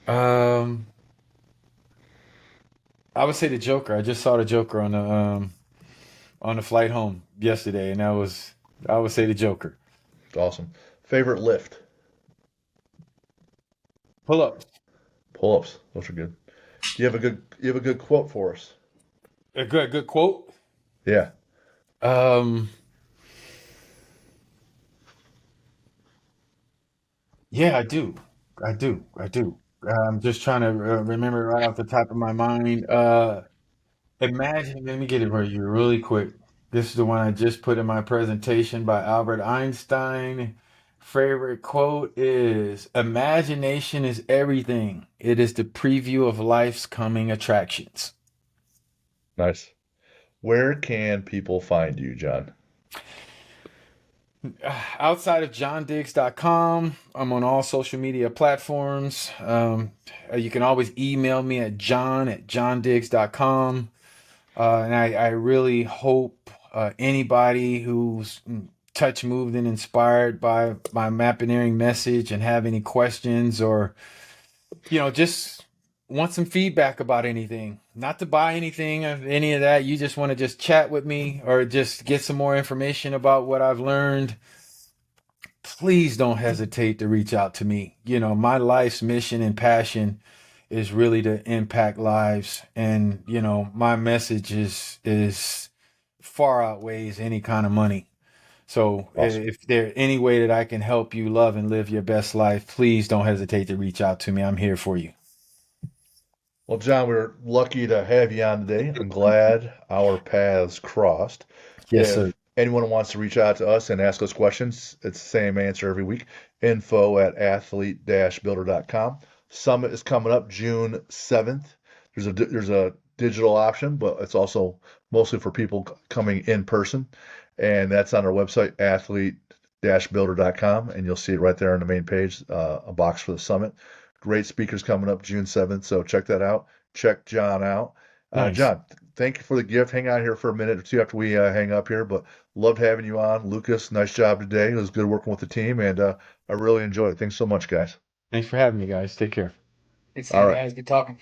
Um, I would say the Joker. I just saw the Joker on the flight home yesterday, and I would say the Joker. Awesome. Favorite lift? Pull up. Pull-ups. Those are good. Do you have a good quote for us? A good quote. Yeah. Um, yeah, I do. I do. I'm just trying to remember right off the top of my mind. Imagine, let me get it for you really quick. This is the one I just put in my presentation by Albert Einstein. Favorite quote is Imagination is everything. It is the preview of life's coming attractions. Nice. Where can people find you, John? Outside of johndiggs.com, I'm on all social media platforms. You can always email me at john@johndiggs.com. And I really hope anybody who's touched, moved, and inspired by my mapineering message and have any questions or, just want some feedback about anything, not to buy anything of any of that. You just want to just chat with me or just get some more information about what I've learned. Please don't hesitate to reach out to me. My life's mission and passion is really to impact lives, and my message is far outweighs any kind of money. So Awesome. if there any way that I can help you love and live your best life, please don't hesitate to reach out to me. I'm here for you. Well, John, we're lucky to have you on today. I'm glad our paths crossed. Yes, sir. If anyone wants to reach out to us and ask us questions, it's the same answer every week. Info@athlete-builder.com. Summit is coming up June 7th. There's a digital option, but it's also mostly for people coming in person. And that's on our website, athlete-builder.com. And you'll see it right there on the main page, a box for the summit. Great speakers coming up June 7th, so check that out. Check John out. Nice. John, thank you for the gift. Hang out here for a minute or two after we hang up here, but loved having you on. Lucas, nice job today. It was good working with the team, and I really enjoyed it. Thanks so much, guys. Thanks for having me, guys. Take care. It's All right. guys. Good talking.